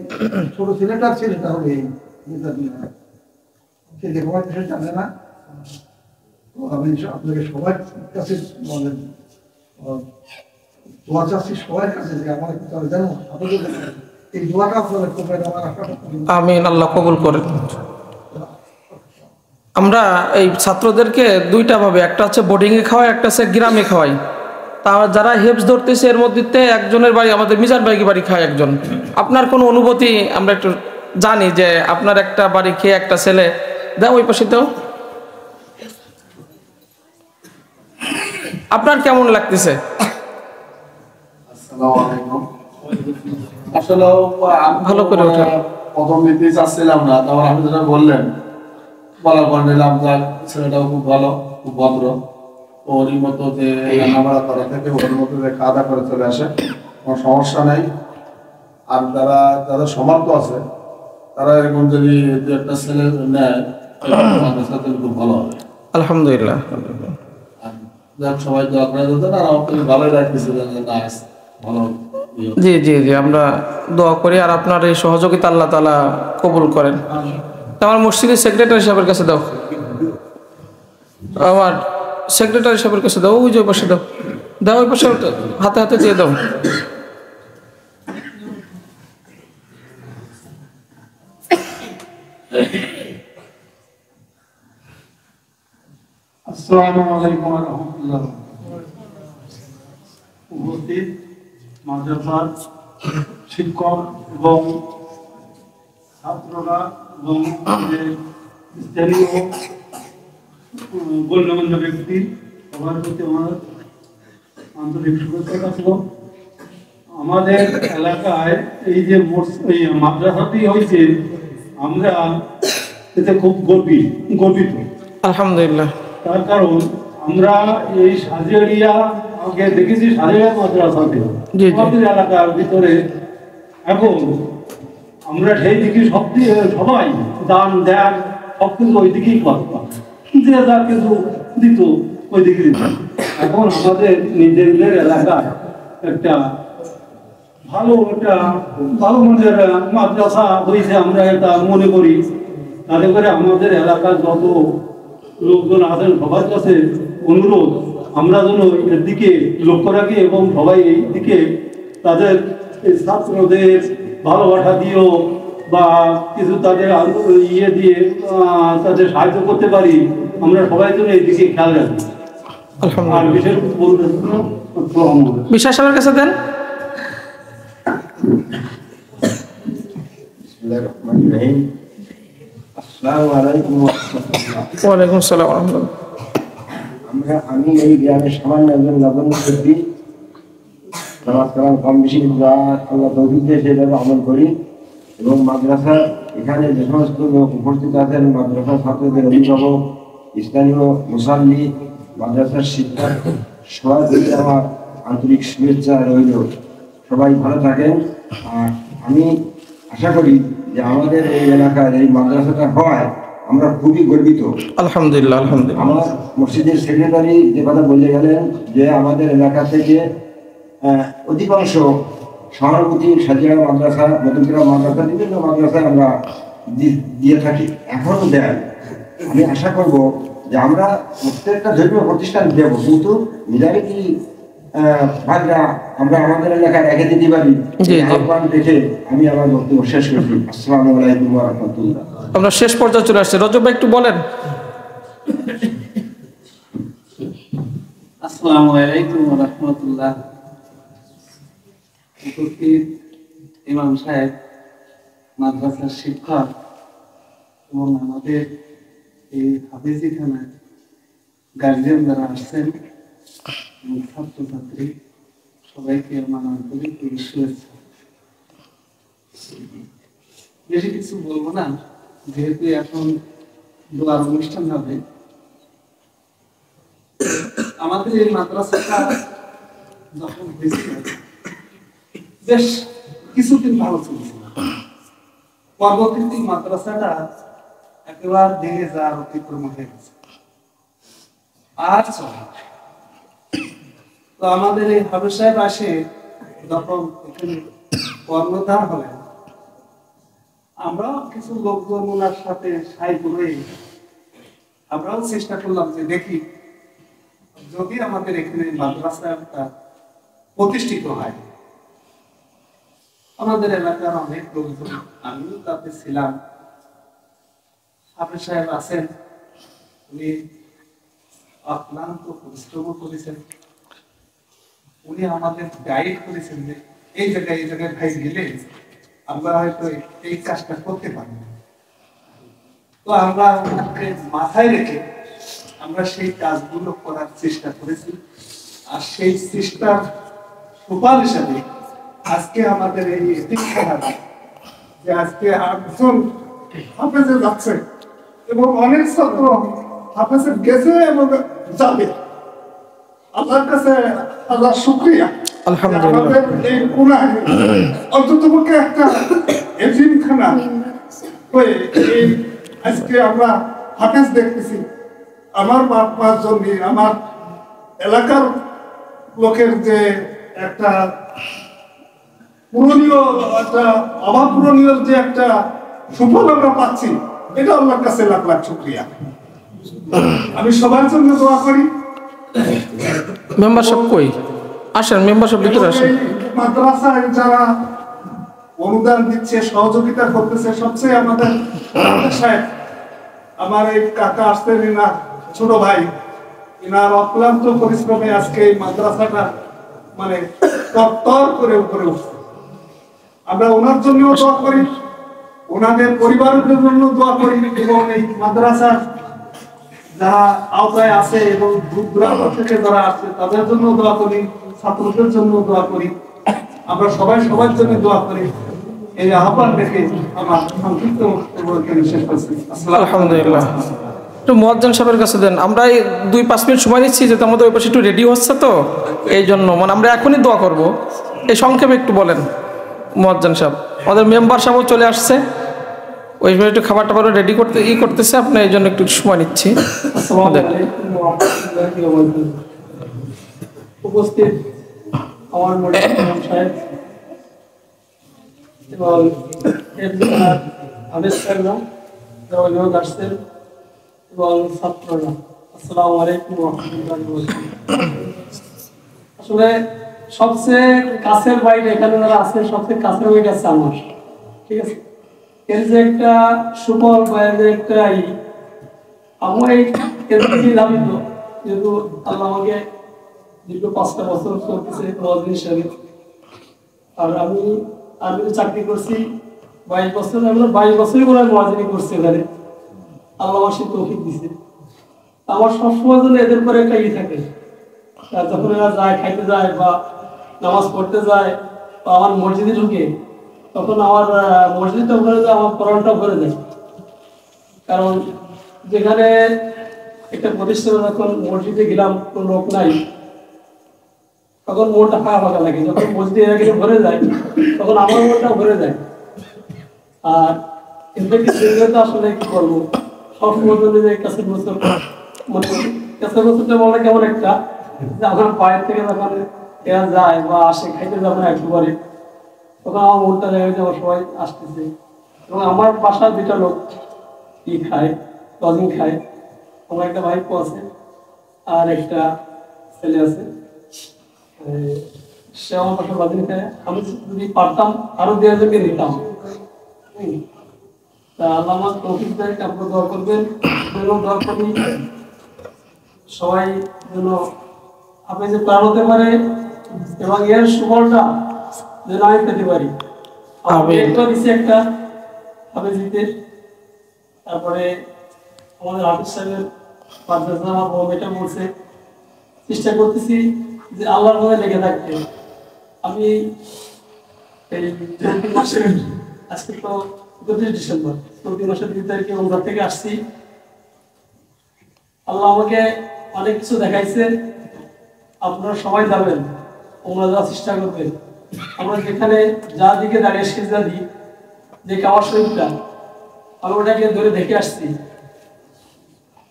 ছোট ছেলেটার ছেলেটা হবে এই সে লেখাপড়া বিষয় জানে না। তো আমি আপনাকে সবার কাছে মানে দোয়া চাচ্ছি সবার কাছে যে আমার জানো আপনাদের এই দোয়াটা আপনারা করবেন, আমার আশাটা। আমিন, আল্লাহ কবুল করেন। আমরা এই ছাত্রদেরকে দুইটা ভাবে, একটা হচ্ছে বোর্ডিংয়ে খাওয়াই, একটা হচ্ছে গ্রামে খাওয়াই। তা যারা হেফজ ধরতেছে এর মধ্যে একজনের বাড়ি আমাদের মিজান ভাইকে বাড়ি খায় একজন। আপনার কোনো অনুভূতি আমরা একটু জানি যে আপনার একটা বাড়ি খেয়ে একটা ছেলে দাও ওই পাশে দাও, আপনার কেমন লাগতেছে? আসলে ভালো করে ওঠেন। প্রথম দিতে চাচ্ছিলাম না, তখন আপনি যেটা বললেন বলার পর নিলাম যে ছেলেটাও খুব ভালো, খুব ভদ্র, ওরই মতো যে রান্নাবাড়া করা থেকে ওর মতো যে খাওয়া দাওয়া করে চলে আসে, কোনো সমস্যা নেই। আর যাদের সমর্থ আছে তারা এরকম যদি দু একটা ছেলে নেয় খুব ভালো হবে। আলহামদুলিল্লাহ। আর সবাই দোয়া করে দিতেন, আর আমার খুবই ভালোই লাগতেছে না ভালো। জি জি জি, আমরা দোয়া করি আর আপনার এই সহযোগিতা আল্লাহ তাআলা কবুল করেন। আমার মসজিদের সেক্রেটারি সাহেবের কাছে দাও, আমার সেক্রেটারি সাহেবের কাছে দাও, ওই যে পাশে দাও, দাও ওই পাশে হাতে হাতে দিয়ে দাও। আসসালামু আলাইকুম ওয়া রাহমাতুল্লাহ। উপস্থিত মাদ্রাসার শিক্ষক এবং ছাত্ররা এবং স্থানীয় গণ্যমান্য ব্যক্তি, সবার প্রতি আমার আন্তরিক শুভেচ্ছা থাকল। আমাদের এলাকায় এই যে মাদ্রাসাটি হয়েছে, আমরা এতে খুব গর্বিত। আলহামদুলিল্লাহ। তার কারণ আমরা এই সাজিয়ারিয়া আগে দেখেছি, সাজিয়ারিয়া মাদ্রাসাতে আমাদের এলাকার ভিতরে, এখন আমরা সেই দিকে সবাই দান দেন সব কিছু ওই দিকেই করতাম, যে যা কিছু দিত ওই দিকে দিত। এখন আমাদের নিজেদের এলাকায় একটা ভালো মানের মাদ্রাসা হয়েছে, আমরা এটা মনে করি। তাতে করে আমাদের এলাকার যত লোকজন আছেন সবার কাছে অনুরোধ, আমরা যেন এর দিকে লক্ষ্য রাখি এবং সবাই এই দিকে তাদের ছাত্রদের ভালোবাসা দিও বা কিছু তাদের ইয়ে দিয়ে তাদের সাহায্য করতে পারি, আমরা সবাই যেন এই দিকে খেয়াল রাখি। আর বিশেষ বলতে বিশ্বাস আমার কাছে দেন। ওয়ালাইকুম আসসালাম ওয়া রাহমাতুল্লাহ। আমি এই গ্রামের সামান্য একজন নগণ্য ব্যক্তি, নামাজ কালাম কম বেশি যা আল্লাহ তৌফিক দিয়ে সেভাবে আমল করি। এবং মাদ্রাসা এখানে যে সমস্ত লোক উপস্থিত আছেন, মাদ্রাসা ছাত্রদের অভিভাবক, স্থানীয় মুসাল্লি, মাদ্রাসার শিক্ষক, সবার প্রতি আমার আন্তরিক শুভেচ্ছা রইল। সবাই ভালো থাকেন। আর আমি আশা করি যে আমাদের এই এলাকার এই মাদ্রাসাটা হয়, আমরা খুবই গর্বিত। আলহামদুলিল্লাহ আলহামদুলিল্লাহ। আমার মসজিদের সেক্রেটারি যে কথা বলে গেলেন যে আমাদের এলাকা থেকে অধিকাংশ সহানুভূতি সাজিয়া মাদ্রাসা, মধুগ্রাম মাদ্রাসা, বিভিন্ন মাদ্রাসায় আমরা দিয়ে থাকি, এখনও দেয়। আমি আশা করব যে আমরা প্রত্যেকটা ধর্মীয় প্রতিষ্ঠান দেব, কিন্তু মিলারে কি ভাগরা আমরা আমাদের এলাকায় রেখে দিতে পারি। আহ্বান রেখে আমি আমার বক্তব্য শেষ করছি। আসসালামু আলাইকুম ওয়া রাহমাতুল্লাহ। আমরা শেষ পর্যায়ে চলে আসছি। রজব ভাই একটু বলেন। আসসালামু আলাইকুম ওয়া রাহমাতুল্লাহ। উপস্থিত ইমাম সাহেব, মাদ্রাসার শিক্ষক এবং আমাদের এই হাফেজিখানার গার্জিয়ান যারা আসছেন, ছাত্রছাত্রী, সবাইকে আমার আন্তরিক শুভেচ্ছা। বেশি কিছু বলবো না, যেহেতু এখন দোয়ার অনুষ্ঠান হবে। আমাদের এই মাদ্রাসাটা যখন হয়েছিল বেশ কিছুদিন ভালো চলছিল, পরবর্তীতে মাদ্রাসাটা একেবারে ভেঙে যাওয়ার অতিক্রম হয়ে গেছে, আর চলে। তো আমাদের এই হাফেজ সাহেব আসে যখন এখানে কর্মধার হলেন, আমরাও কিছু লোকজন ওনার সাথে সাই করে আমরাও চেষ্টা করলাম যে দেখি যদি আমাদের এখানে মাদ্রাসাটা প্রতিষ্ঠিত হয়। আমাদের এলাকার অনেক লোকজন, আমিও তাতে ছিলাম, হাফেজ সাহেব আছেন, উনি অক্লান্ত পরিশ্রম করেছেন, উনি আমাদের গাইড করেছেন যে এই জায়গায় ভাই গেলে আমরা হয়তো এই কাজটা করতে পারি। তো আমরা ওনাকে মাথায় রেখে আমরা সেই কাজগুলো করার চেষ্টা করেছি, আর সেই চেষ্টার সুফল হিসাবে আজকে আমাদের এই এতিমখানাটা যে আজকে 8জন হাফেজে যাচ্ছে এবং অনেক ছাত্র হাফেজে গেছে এবং যাবে। আল্লাহর কাছে আল্লাহ শুকরিয়া, আমাদের এই কোনায় অন্ততপক্ষে একটা এতিমখানা হয়ে এই আজকে আমরা হাফেজ দেখতেছি। আমার বাপ মার জন্য, আমার এলাকার লোকের যে একটা পূরণীয়, একটা অভাব পূরণীয় যে একটা সুফল আমরা পাচ্ছি, এটা আল্লাহর কাছে লাখ লাখ শুকরিয়া। আমি সবার জন্য দোয়া করি। মেম্বারশিপ কই আসেন, মেম্বারশিপ ভিতরে আসেন। মাদ্রাসায় যারা অনুদান দিচ্ছে, সহযোগিতা করতেছে, সবচেয়ে আমাদের সাহেব, আমার এই কাকা আসতেন, এনার ছোট ভাই, এনার অক্লান্ত পরিশ্রমে আজকে এই মাদ্রাসাটা মানে তর করে উপরে উঠছে। আমরা ওনার জন্য দোয়া করি, ওনাদের পরিবারের জন্য দোয়া করি, এবং এই মাদ্রাসার যারা আওতায় আছে এবং দূর দূরান্ত থেকে যারা আসছে তাদের জন্য দোয়া করি, ছাত্রদের জন্য দোয়া করি। আমরা সবাই সবার জন্য দোয়া করি। এই আহ্বান রেখে আমার সংক্ষিপ্ত বক্তব্য শেষ করছি। আলহামদুলিল্লাহ। একটু মুয়াজ্জিন সাহেবের কাছে দেন। আমরা 2-5 মিনিট সময় নিচ্ছি, যেহেতু আমাদের ওই পাশে একটু রেডি হচ্ছে, তো এই জন্য মানে আমরা এখনই দোয়া করব। এই সংক্ষেপে একটু বলেন মুয়াজ্জিন সাহেব। আমাদের মেম্বার সাহেবও চলে আসছে, ওই সময় একটু খাবার টাবার রেডি করতেছে, আপনি এই জন্য একটু সময় নিচ্ছি। উপস্থিত আমার ইমাম সাহেব এবং আবেশ সাহেবরা, যারা অভিভাবক আসছেন, এবং ছাত্ররা, আসসালামু আলাইকুম ওয়া রাহমাতুল্লাহি ওয়া বারাকাতুহু। আসলে সবচেয়ে কাছের বাইরে এখানে যারা আছে, সবচেয়ে কাছের বাইরে আছে আমার, ঠিক আছে। এর যে একটা সুফল বা এর যে একটা আমার এই লাভিত, যেহেতু আল্লাহ আমাকে দীর্ঘ 5টা বছর চলতেছে মুয়াজ্জিন হিসেবে, আর আমি চাকরি করছি 22 বছর, আমরা 22 বছরই বলে মুয়াজ্জিনি করছি এখানে। আল্লাহ আমার সে তৌফিক দিছে। আমার সবসময় জন্য এদের উপরে একটা থাকে, যখন এরা যায়, খাইতে যায় বা নামাজ পড়তে যায় বা আমার মসজিদে ঢুকে, তখন আমার মসজিদটা ভরে যায়, আমার কোরআনটা ভরে যায়। কারণ যেখানে একটা প্রতিষ্ঠানে যখন মসজিদে গেলাম, কোনো লোক নাই, তখন মনটা ফাঁকা ফাঁকা লাগে। যখন মসজিদে এরা গেলে ভরে যায়, তখন আমার মনটা ভরে যায়। আর তো আসলে কি করবো, সবসময় যে কাছে বছর মানে কাছে বছরটা বলা কেমন একটা, যে আমার বাইরে থেকে যখন এরা যায় বা আসে, খাইতে যখন একটু করে, তখন আমার মনটা দেখা যায় আমার সবাই আসতেছে। এবং আমার বাসার 2টা লোক খায়, লজিং খায়। আমার একটা ভাইপো আছে আর একটা ছেলে আছে। সে আমার পাশে বাদী খায়, আমি যদি পারতাম আরো 2,000 নিতাম। তা আল্লাহ আমার তৌফিক দেয়, আপনারা দোয়া করবেন, দোয়া করি সবাই যেন আপনি যে প্রাণ হতে পারে এবং এর সুফলটা যেন আমি পেতে পারি। আমি একটা দিচ্ছি একটা হাফেজিতে, তারপরে আমাদের হাফিজ সাহেবের মাদ্রাসা আমার বউ মেয়েটা বলছে, চেষ্টা করতেছি যে আল্লাহর মধ্যে লেগে থাকতে। আমি এই চলতি মাসের, আজকে তো 31 ডিসেম্বর, চলতি মাসের 2 তারিখে ওমরা থেকে আসছি। আল্লাহ আমাকে অনেক কিছু দেখাইছে, আপনারা সবাই যাবেন, ওমরা যাওয়ার চেষ্টা করবেন। আমরা যেখানে যা দিকে দাঁড়িয়ে সেজদা দিই, যে কাবার শরীফটা আমি ওটাকে ধরে দেখে আসছি।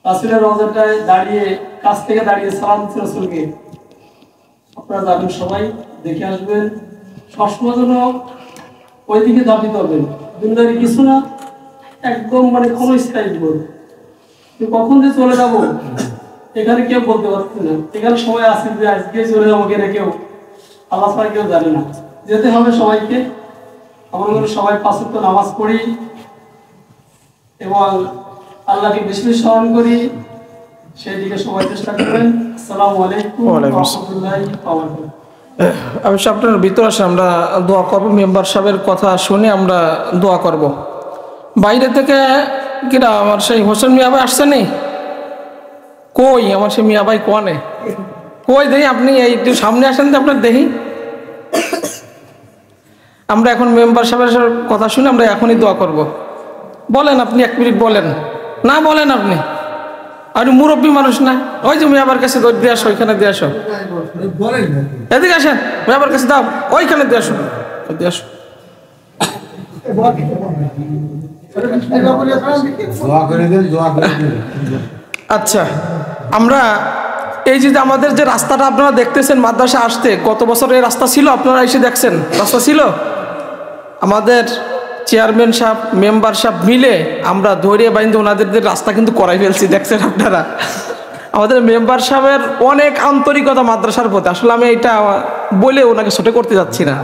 রাসূলের রওজাটায় দাঁড়িয়ে, কাছ থেকে দাঁড়িয়ে সালাম দিচ্ছি রাসূলকে। আপনারা যাবেন, সবাই দেখে আসবেন, সবসময় যেন ওইদিকে ধাবিত হবেন। দুনিয়ার কিছু না, একদম মানে ক্ষণস্থায়ী জীবন। কখন যে চলে যাব এখানে কেউ বলতে পারছে না। এখানে সবাই আছে যে আজকে চলে যাবো কিনা কেউ আল্লাহ ছাড়া কেউ জানে না। যেতে হবে সবাইকে। আমরা সবাই 5 ওয়াক্ত নামাজ পড়ি এবং আল্লাহকে বেশি বেশি স্মরণ করি, সেই দিকে সবাই চেষ্টা করবেন। আসসালামু আলাইকুম ওয়া রাহমাতুল্লাহি ওয়া বারাকাতুহু। আমি আপনার ভিতরে আসে আমরা দোয়া করব, মেম্বার সাহেবের কথা শুনে আমরা দোয়া করব। বাইরে থেকে কিরা আমার সেই হোসেন মিয়া ভাই আসছে নি? কই আমার সেই মিয়া ভাই কোয়ানে? কই দেখি আপনি এই একটু সামনে আসেন তো, আপনার দেখি। আমরা এখন মেম্বার সাহেবের কথা শুনে আমরা এখনই দোয়া করব। বলেন আপনি, 1 মিনিট বলেন না, বলেন আপনি। আর মুরব্বী মানুষ না, ওই যে মিয়াবার কাছে দিয়ে আসো, ওইখানে দিয়ে আসো, এদিকে আসেন, মিয়াবার কাছে দাও, ওইখানে দিয়ে আসো, দিয়ে আসো। আচ্ছা, আমরা এই যে আমাদের যে রাস্তাটা আপনারা দেখতেছেন মাদ্রাসা আসতে, কত বছর এই রাস্তা ছিল আপনারা এসে দেখছেন? রাস্তা ছিল আমাদের চেয়ারম্যান সাহেব, মেম্বার সাহেব মিলে আমরা ধরিয়ে বাইন্দে ওনাদের রাস্তা কিন্তু করাই ফেলছি, দেখছেন আপনারা। আমাদের মেম্বার সাহেবের অনেক আন্তরিকতা মাদ্রাসার প্রতি, আসলে আমি এটা বলে ওনাকে ছোট করতে যাচ্ছি না।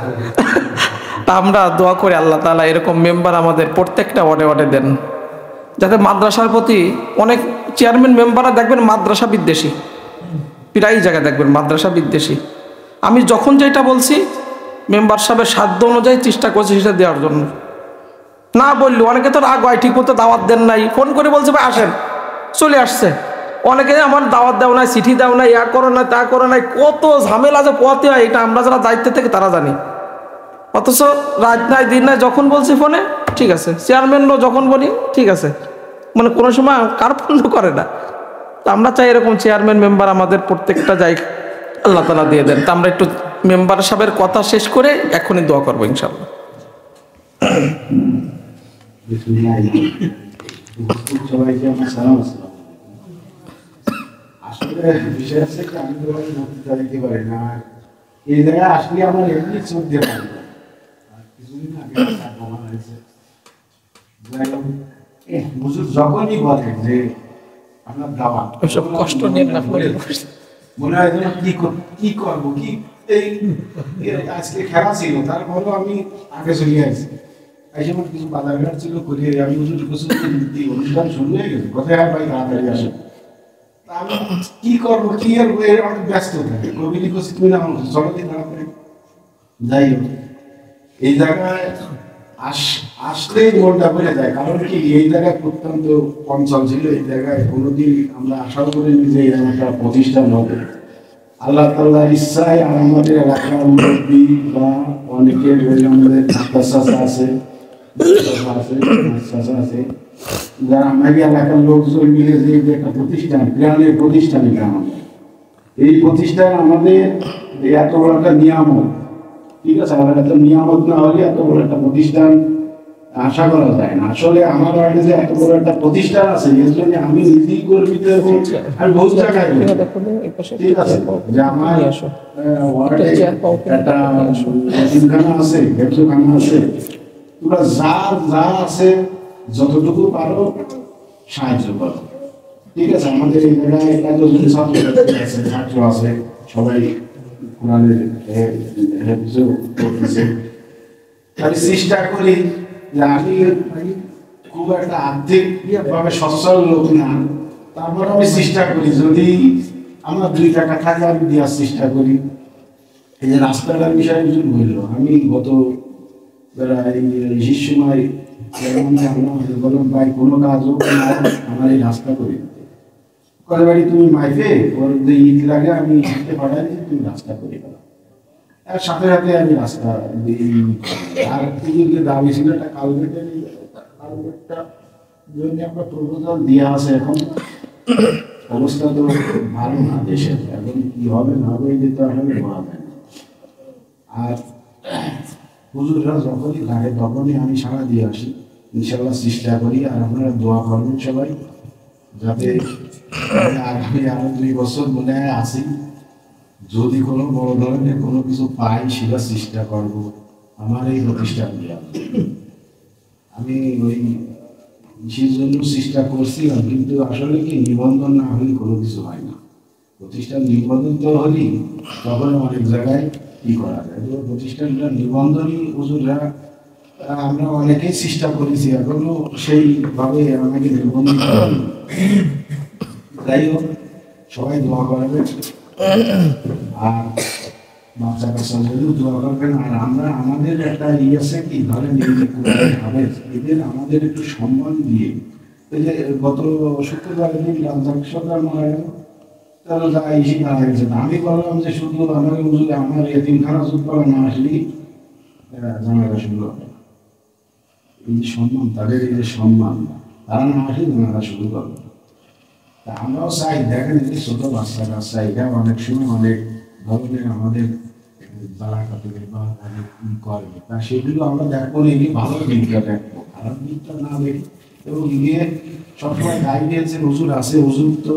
তা আমরা দোয়া করি আল্লাহ তাআলা এরকম মেম্বার আমাদের প্রত্যেকটা ওয়ার্ডে দেন, যাতে মাদ্রাসার প্রতি অনেক চেয়ারম্যান মেম্বাররা দেখবেন মাদ্রাসা বিদ্বেষী, প্রায় জায়গায় দেখবেন মাদ্রাসা বিদ্বেষী। আমি যখন যেটা বলছি মেম্বার সাহেবের সাধ্য অনুযায়ী চেষ্টা করছি সেটা দেওয়ার জন্য। না বললো অনেকে তো রাগ হয়, ঠিক মতো দাওয়াত দেন নাই, ফোন করে বলছে ভাই আসেন, চলে আসছে। অনেকে আমার দাওয়াত দেও নাই, চিঠি দেও নাই, ইয়া করো না, তা করো নাই, কত ঝামেলা যে পথে হয়, এটা আমরা যারা দায়িত্বে থেকে তারা জানি। অথচ রাত নাই দিন নাই, যখন বলছি ফোনে ঠিক আছে, চেয়ারম্যানও যখন বলি ঠিক আছে, মানে কোনো সময় কার বন্ধ করে না। তা আমরা চাই এরকম চেয়ারম্যান মেম্বার আমাদের প্রত্যেকটা জায়গা আল্লাহ তাআলা দিয়ে দেন। তা আমরা একটু মেম্বার সাহেবের কথা শেষ করে এখনই দোয়া করবো ইনশাআল্লাহ। সবাইকে আমার সালাম। আসলে বিষয় আছে কি, আমি তো দিতে পারি না, এই জায়গায় আসলে আমার এমনি চোখ দিয়ে পারি না। কিছুদিন আগে বলা হয়েছে, যখনই বলে যে আপনার দাওয়াত, সব কষ্ট নিয়ে না মনে হয় যেন কি করবো, কি এই আজকে খেলা ছিল, তারপরও আমি আগে চলে আসছি। এসে আমার কিছু বাজারঘাট ছিল করে আমি অনুষ্ঠান শুরু হয়ে গেছে, কোথায় ভাই তাড়াতাড়ি আসে। আমি কি করবো, কি আর অনেক ব্যস্ত থাকে, কবিতা করছি তুমি না চলতে তাড়াতাড়ি যাই হোক। এই জায়গায় আসলেই মনটা বেড়ে যায়, কারণ কি এই জায়গায় প্রত্যন্ত অঞ্চল ছিল, এই জায়গায় কোনোদিন আমরা আশাও করিনি যে এরকম একটা প্রতিষ্ঠান হবে। আল্লাহ তাআলার ইচ্ছায় আমাদের এলাকার মুরব্বী বা অনেকের আমাদের আছে যারা আমাদের এলাকার লোকজন মিলে যে একটা প্রতিষ্ঠান, গ্রামের প্রতিষ্ঠান, এই প্রতিষ্ঠান আমাদের এত বড় একটা নিয়ামত, ঠিক আছে, আমাদের এত নিয়ামত না হলে এত বড় একটা প্রতিষ্ঠান আশা করা যায় না। আসলে আমার ওয়ার্ডে যে এত বড় একটা প্রতিষ্ঠান আছে, এর জন্য আমি নিজেই গর্বিত এবং আমি বহু জায়গায় ঠিক আছে যে আমার ওয়ার্ডে একটা এতিমখানা আছে, হেফজখানা আছে, তোমরা যা আছে যতটুকু পারো সাহায্য করো, ঠিক আছে। আমাদের এই জায়গায় ছাত্র আছে, সবাই কোরআনের হেফজ করতেছে। আমি চেষ্টা করি যে আমি খুব একটা আর্থিকভাবে সচ্ছল লোক না, তারপর আমি চেষ্টা করি যদি আমার 2 টাকা থাকে আমি দেওয়ার চেষ্টা করি। এই যে রাস্তাটার বিষয়ে কিছু বললো, আমি গত এই সময় বললাম ভাই কোনো কাজ হোক আমার এই রাস্তা করে দিতে, কলে বাড়ি তুমি মাইফে ওর যে ঈদ লাগে আমি ঈদে পাঠাই দিই, তুমি রাস্তা করে দাও। আর সাথে সাথে আমি রাস্তা আর যে দাবি ছিল একটা কালভেটের, কালভেটটা জন্য আমরা প্রপোজাল দেওয়া আছে। এখন অবস্থা তো ভালো না দেশের, এখন কি হবে না হবে যেতে আসলে বলা যায় না। আর হুজুররা যখনই লাগে তখনই আমি সাড়া দিয়ে আসি, ইনশাল্লাহ চেষ্টা করি। আর আপনারা দোয়া করবেন সবাই, যাতে আগামী আরো 2 বছর মনে হয় আসি, যদি কোনো বড় ধরনের কোনো কিছু পাই সেটা চেষ্টা করব আমার এই প্রতিষ্ঠান দিয়ে। আমি ওই সেই জন্য চেষ্টা করছিলাম, কিন্তু আসলে কি নিবন্ধন না হলে কোনো কিছু হয় না। প্রতিষ্ঠান নিবন্ধন তো হলেই তখন অনেক জায়গায় কি করা যায়, প্রতিষ্ঠানটা নিবন্ধনই হুজুররা আমরা অনেকেই চেষ্টা করেছি, এখনো সেইভাবে আমাকে নিবন্ধন। যাই হোক, সবাই দোয়া করবেন আর বাচ্চা কাচ্চা যদি দোয়া করবেন। আর আমরা আমাদের একটা আছে কি ধরেন এদের আমাদের একটু সম্মান দিয়ে, এই যে গত শুক্রবারের দিন রামজাক সরকার মারা গেল, তাহলে যা এসে মারা গেছে। আমি বললাম যে শুধু আমার হুজুর আমার এতিমখানা যুদ্ধ না আসলেই জানাজা শুরু হবে। এই যে সম্মান, তাদের এই যে সম্মান, তারা না আসলে জানাজা শুরু করবে। তা আমরাও চাই, দেখেন এই ছোট বাচ্চা কাচ্চা এটা অনেক সময় অনেক ধরনের আমাদের জ্বালা কাটবে বা করবে, তা সেগুলো আমরা দেখবো না, এগুলি ভালো দিকটা দেখবো, খারাপ দিকটা না দেখি। এবং গিয়ে সবসময় গাইডেন্সের হুজুর আছে, হুজুর তো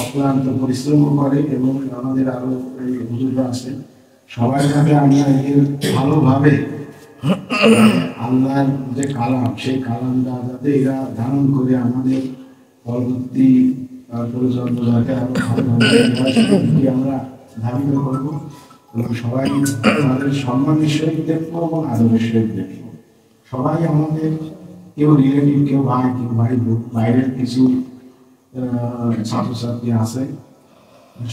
অক্লান্ত পরিশ্রমও করে এবং আমাদের আরো এই হুজুররা আছে, সবাই যাতে আমরা এর ভালোভাবে আল্লাহর যে কালাম, সেই কালামটা যাতে এরা ধারণ করে আমাদের পরবর্তী প্রজন্ম যাতে আরো ভালোভাবে আমরা ধাবিত করবো। এবং সবাই আমাদের সম্মানের সহিত দেখবো এবং আদরের সহিত দেখবো। সবাই আমাদের কেউ রিলেটিভ, কেউ ভাই, কেউ ভাই বোন, বাইরের কিছু ছাত্রছাত্রী আছে,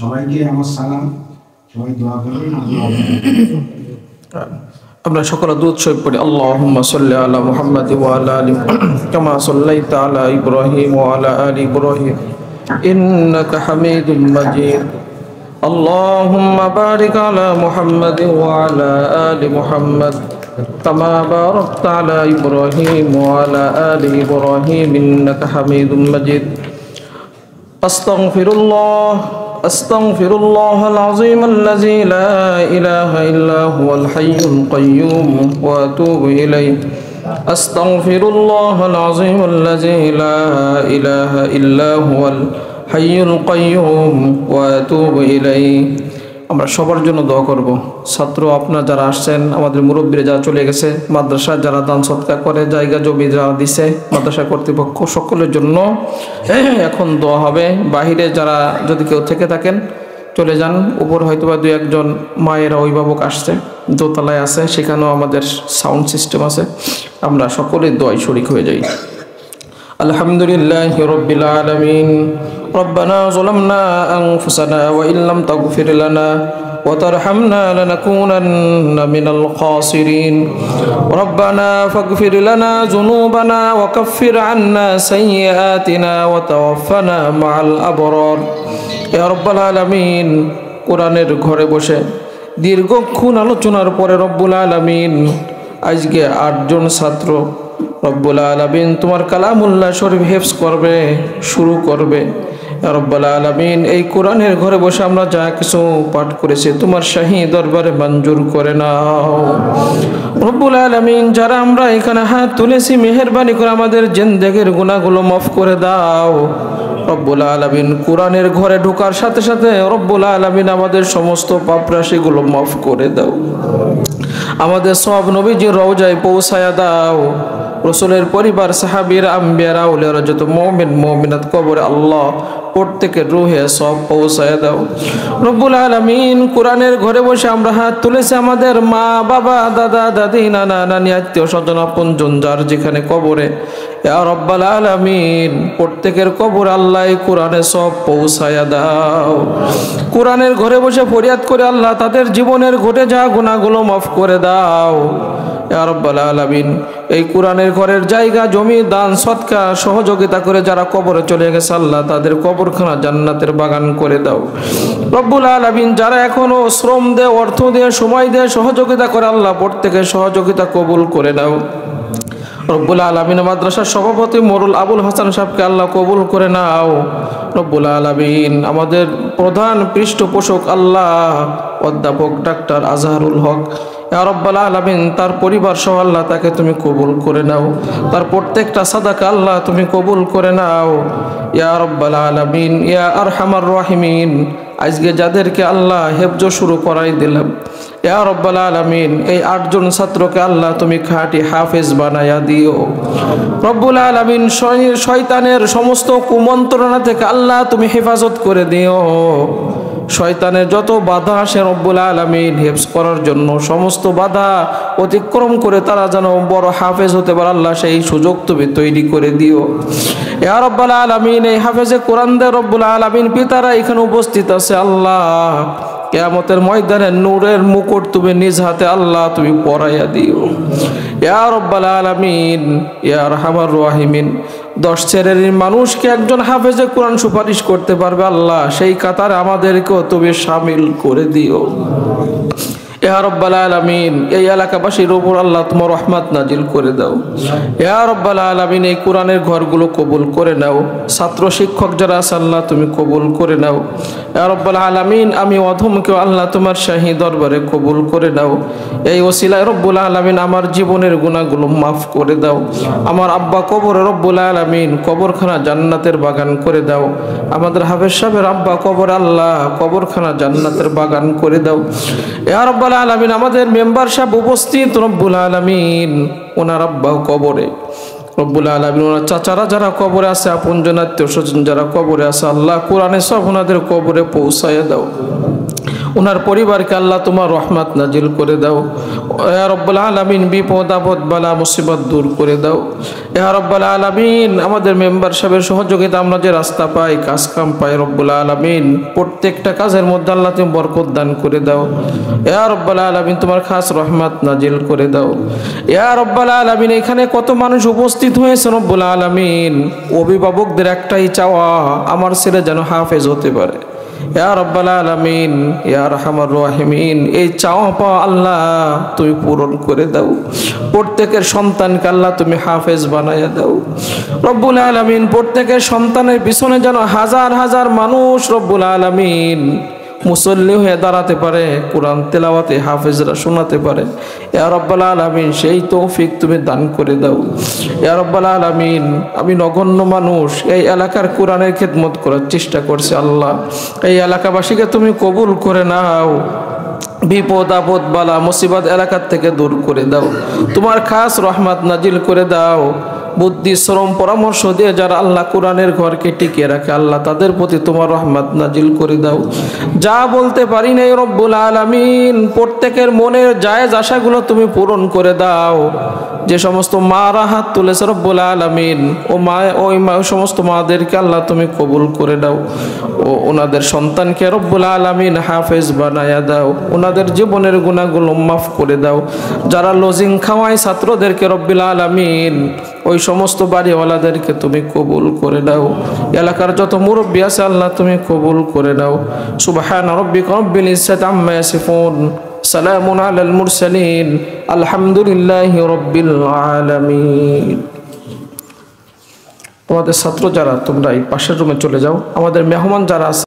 সবাইকে আমার সালাম, সবাই দোয়া করবেন। আমরা সকলে দুরূদ শরীফ পড়ি। আল্লাহুম্মা সাল্লি আলা মুহাম্মাদ ওয়া আলা আলি কামা সাল্লাইতা আলা ইব্রাহিম ওয়া আলা আলি ইব্রাহিম ইন্নাকা হামিদুম মাজিদ। আল্লাহুম্মা বারিক আলা মুহাম্মাদ ওয়া আলা আলি মুহাম্মাদ কামা বারাকতা আলা ইব্রাহিম ওয়া আলা আলি ইব্রাহিম ইন্নাকা হামিদুম মাজিদ। আস্তাগফিরুল্লাহ أستغفر الله العظيم الذي لا إله إلا هو الحي القيوم وأتوب إليه أستغفر الله العظيم الذي لا إله إلا هو الحي القيوم وأتوب إليه। আমরা সবার জন্য দোয়া করব। ছাত্র আপনারা যারা আসছেন, আমাদের মুরব্বীরা যারা চলে গেছে, মাদ্রাসা যারা দান সৎকার করে, জায়গা জমি যারা দিছে, মাদ্রাসা কর্তৃপক্ষ সকলের জন্য এখন দোয়া হবে। বাহিরে যারা যদি কেউ থেকে থাকেন চলে যান, উপর হয়তো বা 2-1 জন মায়েরা অভিভাবক আসছে, দোতলায় আছে, সেখানেও আমাদের সাউন্ড সিস্টেম আছে, আমরা সকলের দোয়ায় শরীক হয়ে যাই। আলহামদুলিল্লাহি রাব্বিল আলামিন। ربنا ظلمنا أنفسنا وإن لم تغفر لنا وترحمنا لنكونن من الخاسرين ربنا فاغفر لنا ذنوبنا وكفر عنا سيئاتنا وتوفنا مع الأبرار يا رب العالمين। কোরআনের ঘরে বসে দীর্ঘক্ষণ আলোচনার পরে রব্বুল আলামিন আজকে 8 জন ছাত্র রব্বুল আলামিন তোমার কালামুল্লাহ শরীফ হিফজ করবে, শুরু করবে। রব্বুল আলামিন এই কোরআনের ঘরে বসে আমরা যা কিছু পাঠ করেছি তোমার শাহী দরবারে মঞ্জুর করে নাও রব্বুল আলামিন। যারা আমরা এখানে হাত তুলেছি, মেহেরবানি করে আমাদের জিন্দেগির গুনাহগুলো মাফ করে দাও রব্বুল আলামিন। কোরআনের ঘরে ঢোকার সাথে সাথে রব্বুল আলামিন আমাদের সমস্ত পাপ রাশিগুলো মাফ করে দাও, আমাদের সব নবীজির রওজায় পৌঁছায়া দাও রসুলের পরিবার, সাহাবীরা, আম্বিয়ারা, আউলিয়ারা, যত মুমিন মুমিনাত কবরে আল্লাহ প্রত্যেকের রুহে সব পৌঁছায় দাও রব্বুল আলামিন। কোরআনের ঘরে বসে আমরা হাত তুলেছি, আমাদের মা বাবা, দাদা দাদি, নানা নানি, আত্মীয় স্বজন, আপনজন যার যেখানে কবরে, ইয়া রব্বাল আলামিন প্রত্যেকের কবর আল্লাহ কোরআনে সব পৌঁছায়া দাও। কোরআনের ঘরে বসে ফরিয়াদ করে আল্লাহ তাদের জীবনের ঘটে যাওয়া গুনাহগুলো মাফ করে দাও ইয়া রব্বাল আলামিন। এই কোরআনের ঘরের জায়গা, জমি, দান, সদকা, সহযোগিতা করে যারা কবরে চলে গেছে আল্লাহ তাদের কবরখানা জান্নাতের বাগান করে দাও রব্বুল আলামিন। যারা এখনো শ্রম দেয়, অর্থ দিয়ে, সময় দিয়ে সহযোগিতা করে আল্লাহ প্রত্যেকের সহযোগিতা কবুল করে দাও রব্বুল আলামিন। মাদ্রাসার সভাপতি মোরুল আবুল হাসান সাহেবকে আল্লাহ কবুল করে নাও রব্বুল আলামিন। আমাদের প্রধান পৃষ্ঠপোষক আল্লাহ অধ্যাপক ডাক্তার আজহারুল হক, ইয়া রব্বাল আলামিন তার পরিবার সহ আল্লাহ তাকে তুমি কবুল করে নাও, তার প্রত্যেকটা সাদাকা আল্লাহ তুমি কবুল করে নাও ইয়া রব্বাল আলামিন ইয়া আরহামার রাহিমিন। আজকে যাদেরকে আল্লাহ হেফজ শুরু করাই দিলাম ইয়া রব্বাল আলামিন, এই 8 জন ছাত্রকে আল্লাহ তুমি খাঁটি হাফেজ বানায়া দিও রব্বুল আলামিন। শয়তানের সমস্ত কুমন্ত্রণা থেকে আল্লাহ তুমি হেফাজত করে দিও। শয়তানের যত বাধা আসে রব্বুল আলামিন হেফজ করার জন্য, সমস্ত বাধা অতিক্রম করে তারা যেন বড় হাফেজ হতে পারে আল্লাহ সেই সুযোগ তুমি তৈরি করে দিও ইয়া রব্বুল আলামিন। এই হাফেজে কোরআন দে রব্বুল আলামিন পিতারা এখানে উপস্থিত আছে আল্লাহ, কিয়ামতের ময়দানে নূরের মুকুট তুমি নিজ হাতে আল্লাহ তুমি পরাইয়া দিও ইয়া রব্বুল আলামিন ইয়া আরহামার রাহিমিন। 10 শ্রেণীর মানুষকে একজন হাফেজে কোরআন সুপারিশ করতে পারবে আল্লাহ, সেই কাতারে আমাদেরকেও তুমি শামিল করে দিও ইয়া রব্বাল আলামিন। এই এলাকাবাসীর উপর আল্লাহ তোমার রহমত নাজিল করে দাও ইয়া রব্বাল আলামিন। এই কোরআনের ঘরগুলো কবুল করে নাও, ছাত্র শিক্ষক যারা আছে আল্লাহ তুমি কবুল করে নাও ইয়া রব্বাল আলামিন। আমি অধমকেও আল্লাহ তোমার শাহী দরবারে কবুল করে নাও। এই ওসিলায় রব্বুল আলামিন আমার জীবনের গুনাহগুলো মাফ করে দাও। আমার আব্বা কবরে রব্বুল আলামিন কবরখানা জান্নাতের বাগান করে দাও। আমাদের হাফেজ সাহেবের আব্বা কবর আল্লাহ কবরখানা জান্নাতের বাগান করে দাও ইয়া রব্বাল আলামিন। আমাদের মেম্বার সাহেব উপস্থিত রব্বুল আলামিন, ওনার আব্বা কবরে রব্বুল আলামিন, ওনার চাচারা যারা কবরে আছে, আপনজন আত্মীয় স্বজন যারা কবরে আছে আল্লাহ কোরআনে সব ওনাদের কবরে পৌঁছায় দাও। ওনার পরিবারকে আল্লাহ তোমার রহমত নাজিল করে দাও ইয়া রব্বুল আলামিন। বিপদ আপদ বালা মুসিবত দূর করে দাও ইয়া রব্বুল আলামিন। আমাদের মেম্বার সাহেবের সহযোগিতা আমরা যে রাস্তা পাই, কাজ কাম পাই রব্বুল আলামিন, প্রত্যেকটা কাজের মধ্যে আল্লাহ তুমি বরকত দান করে দাও ইয়া রব্বুল আলামিন। তোমার খাস রহমত নাজিল করে দাও ইয়া রব্বুল আলামিন। এখানে কত মানুষ উপস্থিত হয়েছে রব্বুল আলামিন, অভিভাবকদের একটাই চাওয়া আমার ছেলে যেন হাফেজ হতে পারে ইয়া রব্বাল আলামিন ইয়া আরহামার রাহিমিন। এই চাওয়া পাওয়া আল্লাহ তুমি পূরণ করে দাও। প্রত্যেকের সন্তানকে আল্লাহ তুমি হাফেজ বানাইয়া দাও রব্বুল আলামিন। প্রত্যেকের সন্তানের পিছনে যেন হাজার হাজার মানুষ রব্বুল আলামিন মুসল্লি হয়ে দাঁড়াতে পারে, কোরআন তেলাওয়াতে হাফেজরা শোনাতে পারে ইয়া রব্বাল আলামিন। সেই তৌফিক তুমি দান করে দাও ইয়া রব্বাল আলামিন। আমি নগণ্য মানুষ এই এলাকার কোরআনের খেদমত করার চেষ্টা করছি আল্লাহ, এই এলাকাবাসীকে তুমি কবুল করে নাও। বিপদ আপদ বালা মুসিবত এলাকার থেকে দূর করে দাও, তোমার খাস রহমত নাজিল করে দাও। বুদ্ধি শ্রম পরামর্শ দিয়ে যারা আল্লাহ কোরআনের ঘরকে টিকিয়ে রাখে আল্লাহ তাদের প্রতি তোমার রহমত নাজিল করে দাও। যা বলতে পারি নাই রব্বুল আলামিন, প্রত্যেকের মনের জায়েজ আশাগুলো তুমি পূরণ করে দাও। যে সমস্ত মারা হাত তুলেছে রব্বুল আলামিন, ওই সমস্ত মাদেরকে আল্লাহ তুমি কবুল করে দাও ও ওনাদের সন্তানকে রব্বুল আলামিন হাফেজ বানায়া দাও। ওনাদের জীবনের গুনাহগুলো মাফ করে দাও। যারা লজিং খাওয়ায় ছাত্রদেরকে রব্বুল আলামিন, ওই সমস্ত বাড়িওয়ালাদেরকে তুমি কবুল করে দাও। এলাকার যত মুরব্বী আছে আল্লাহ তুমি কবুল করে দাও। সুবহানা রাব্বিকা রাব্বিল ইজ্জাতি আম্মা ইয়াসিফুন, সালামুন আলাল মুরসালিন, আলহামদুলিল্লাহি রাব্বিল আলামিন। তোমাদের ছাত্র যারা তোমরা এই পাশের রুমে চলে যাও। আমাদের মেহমান যারা আছে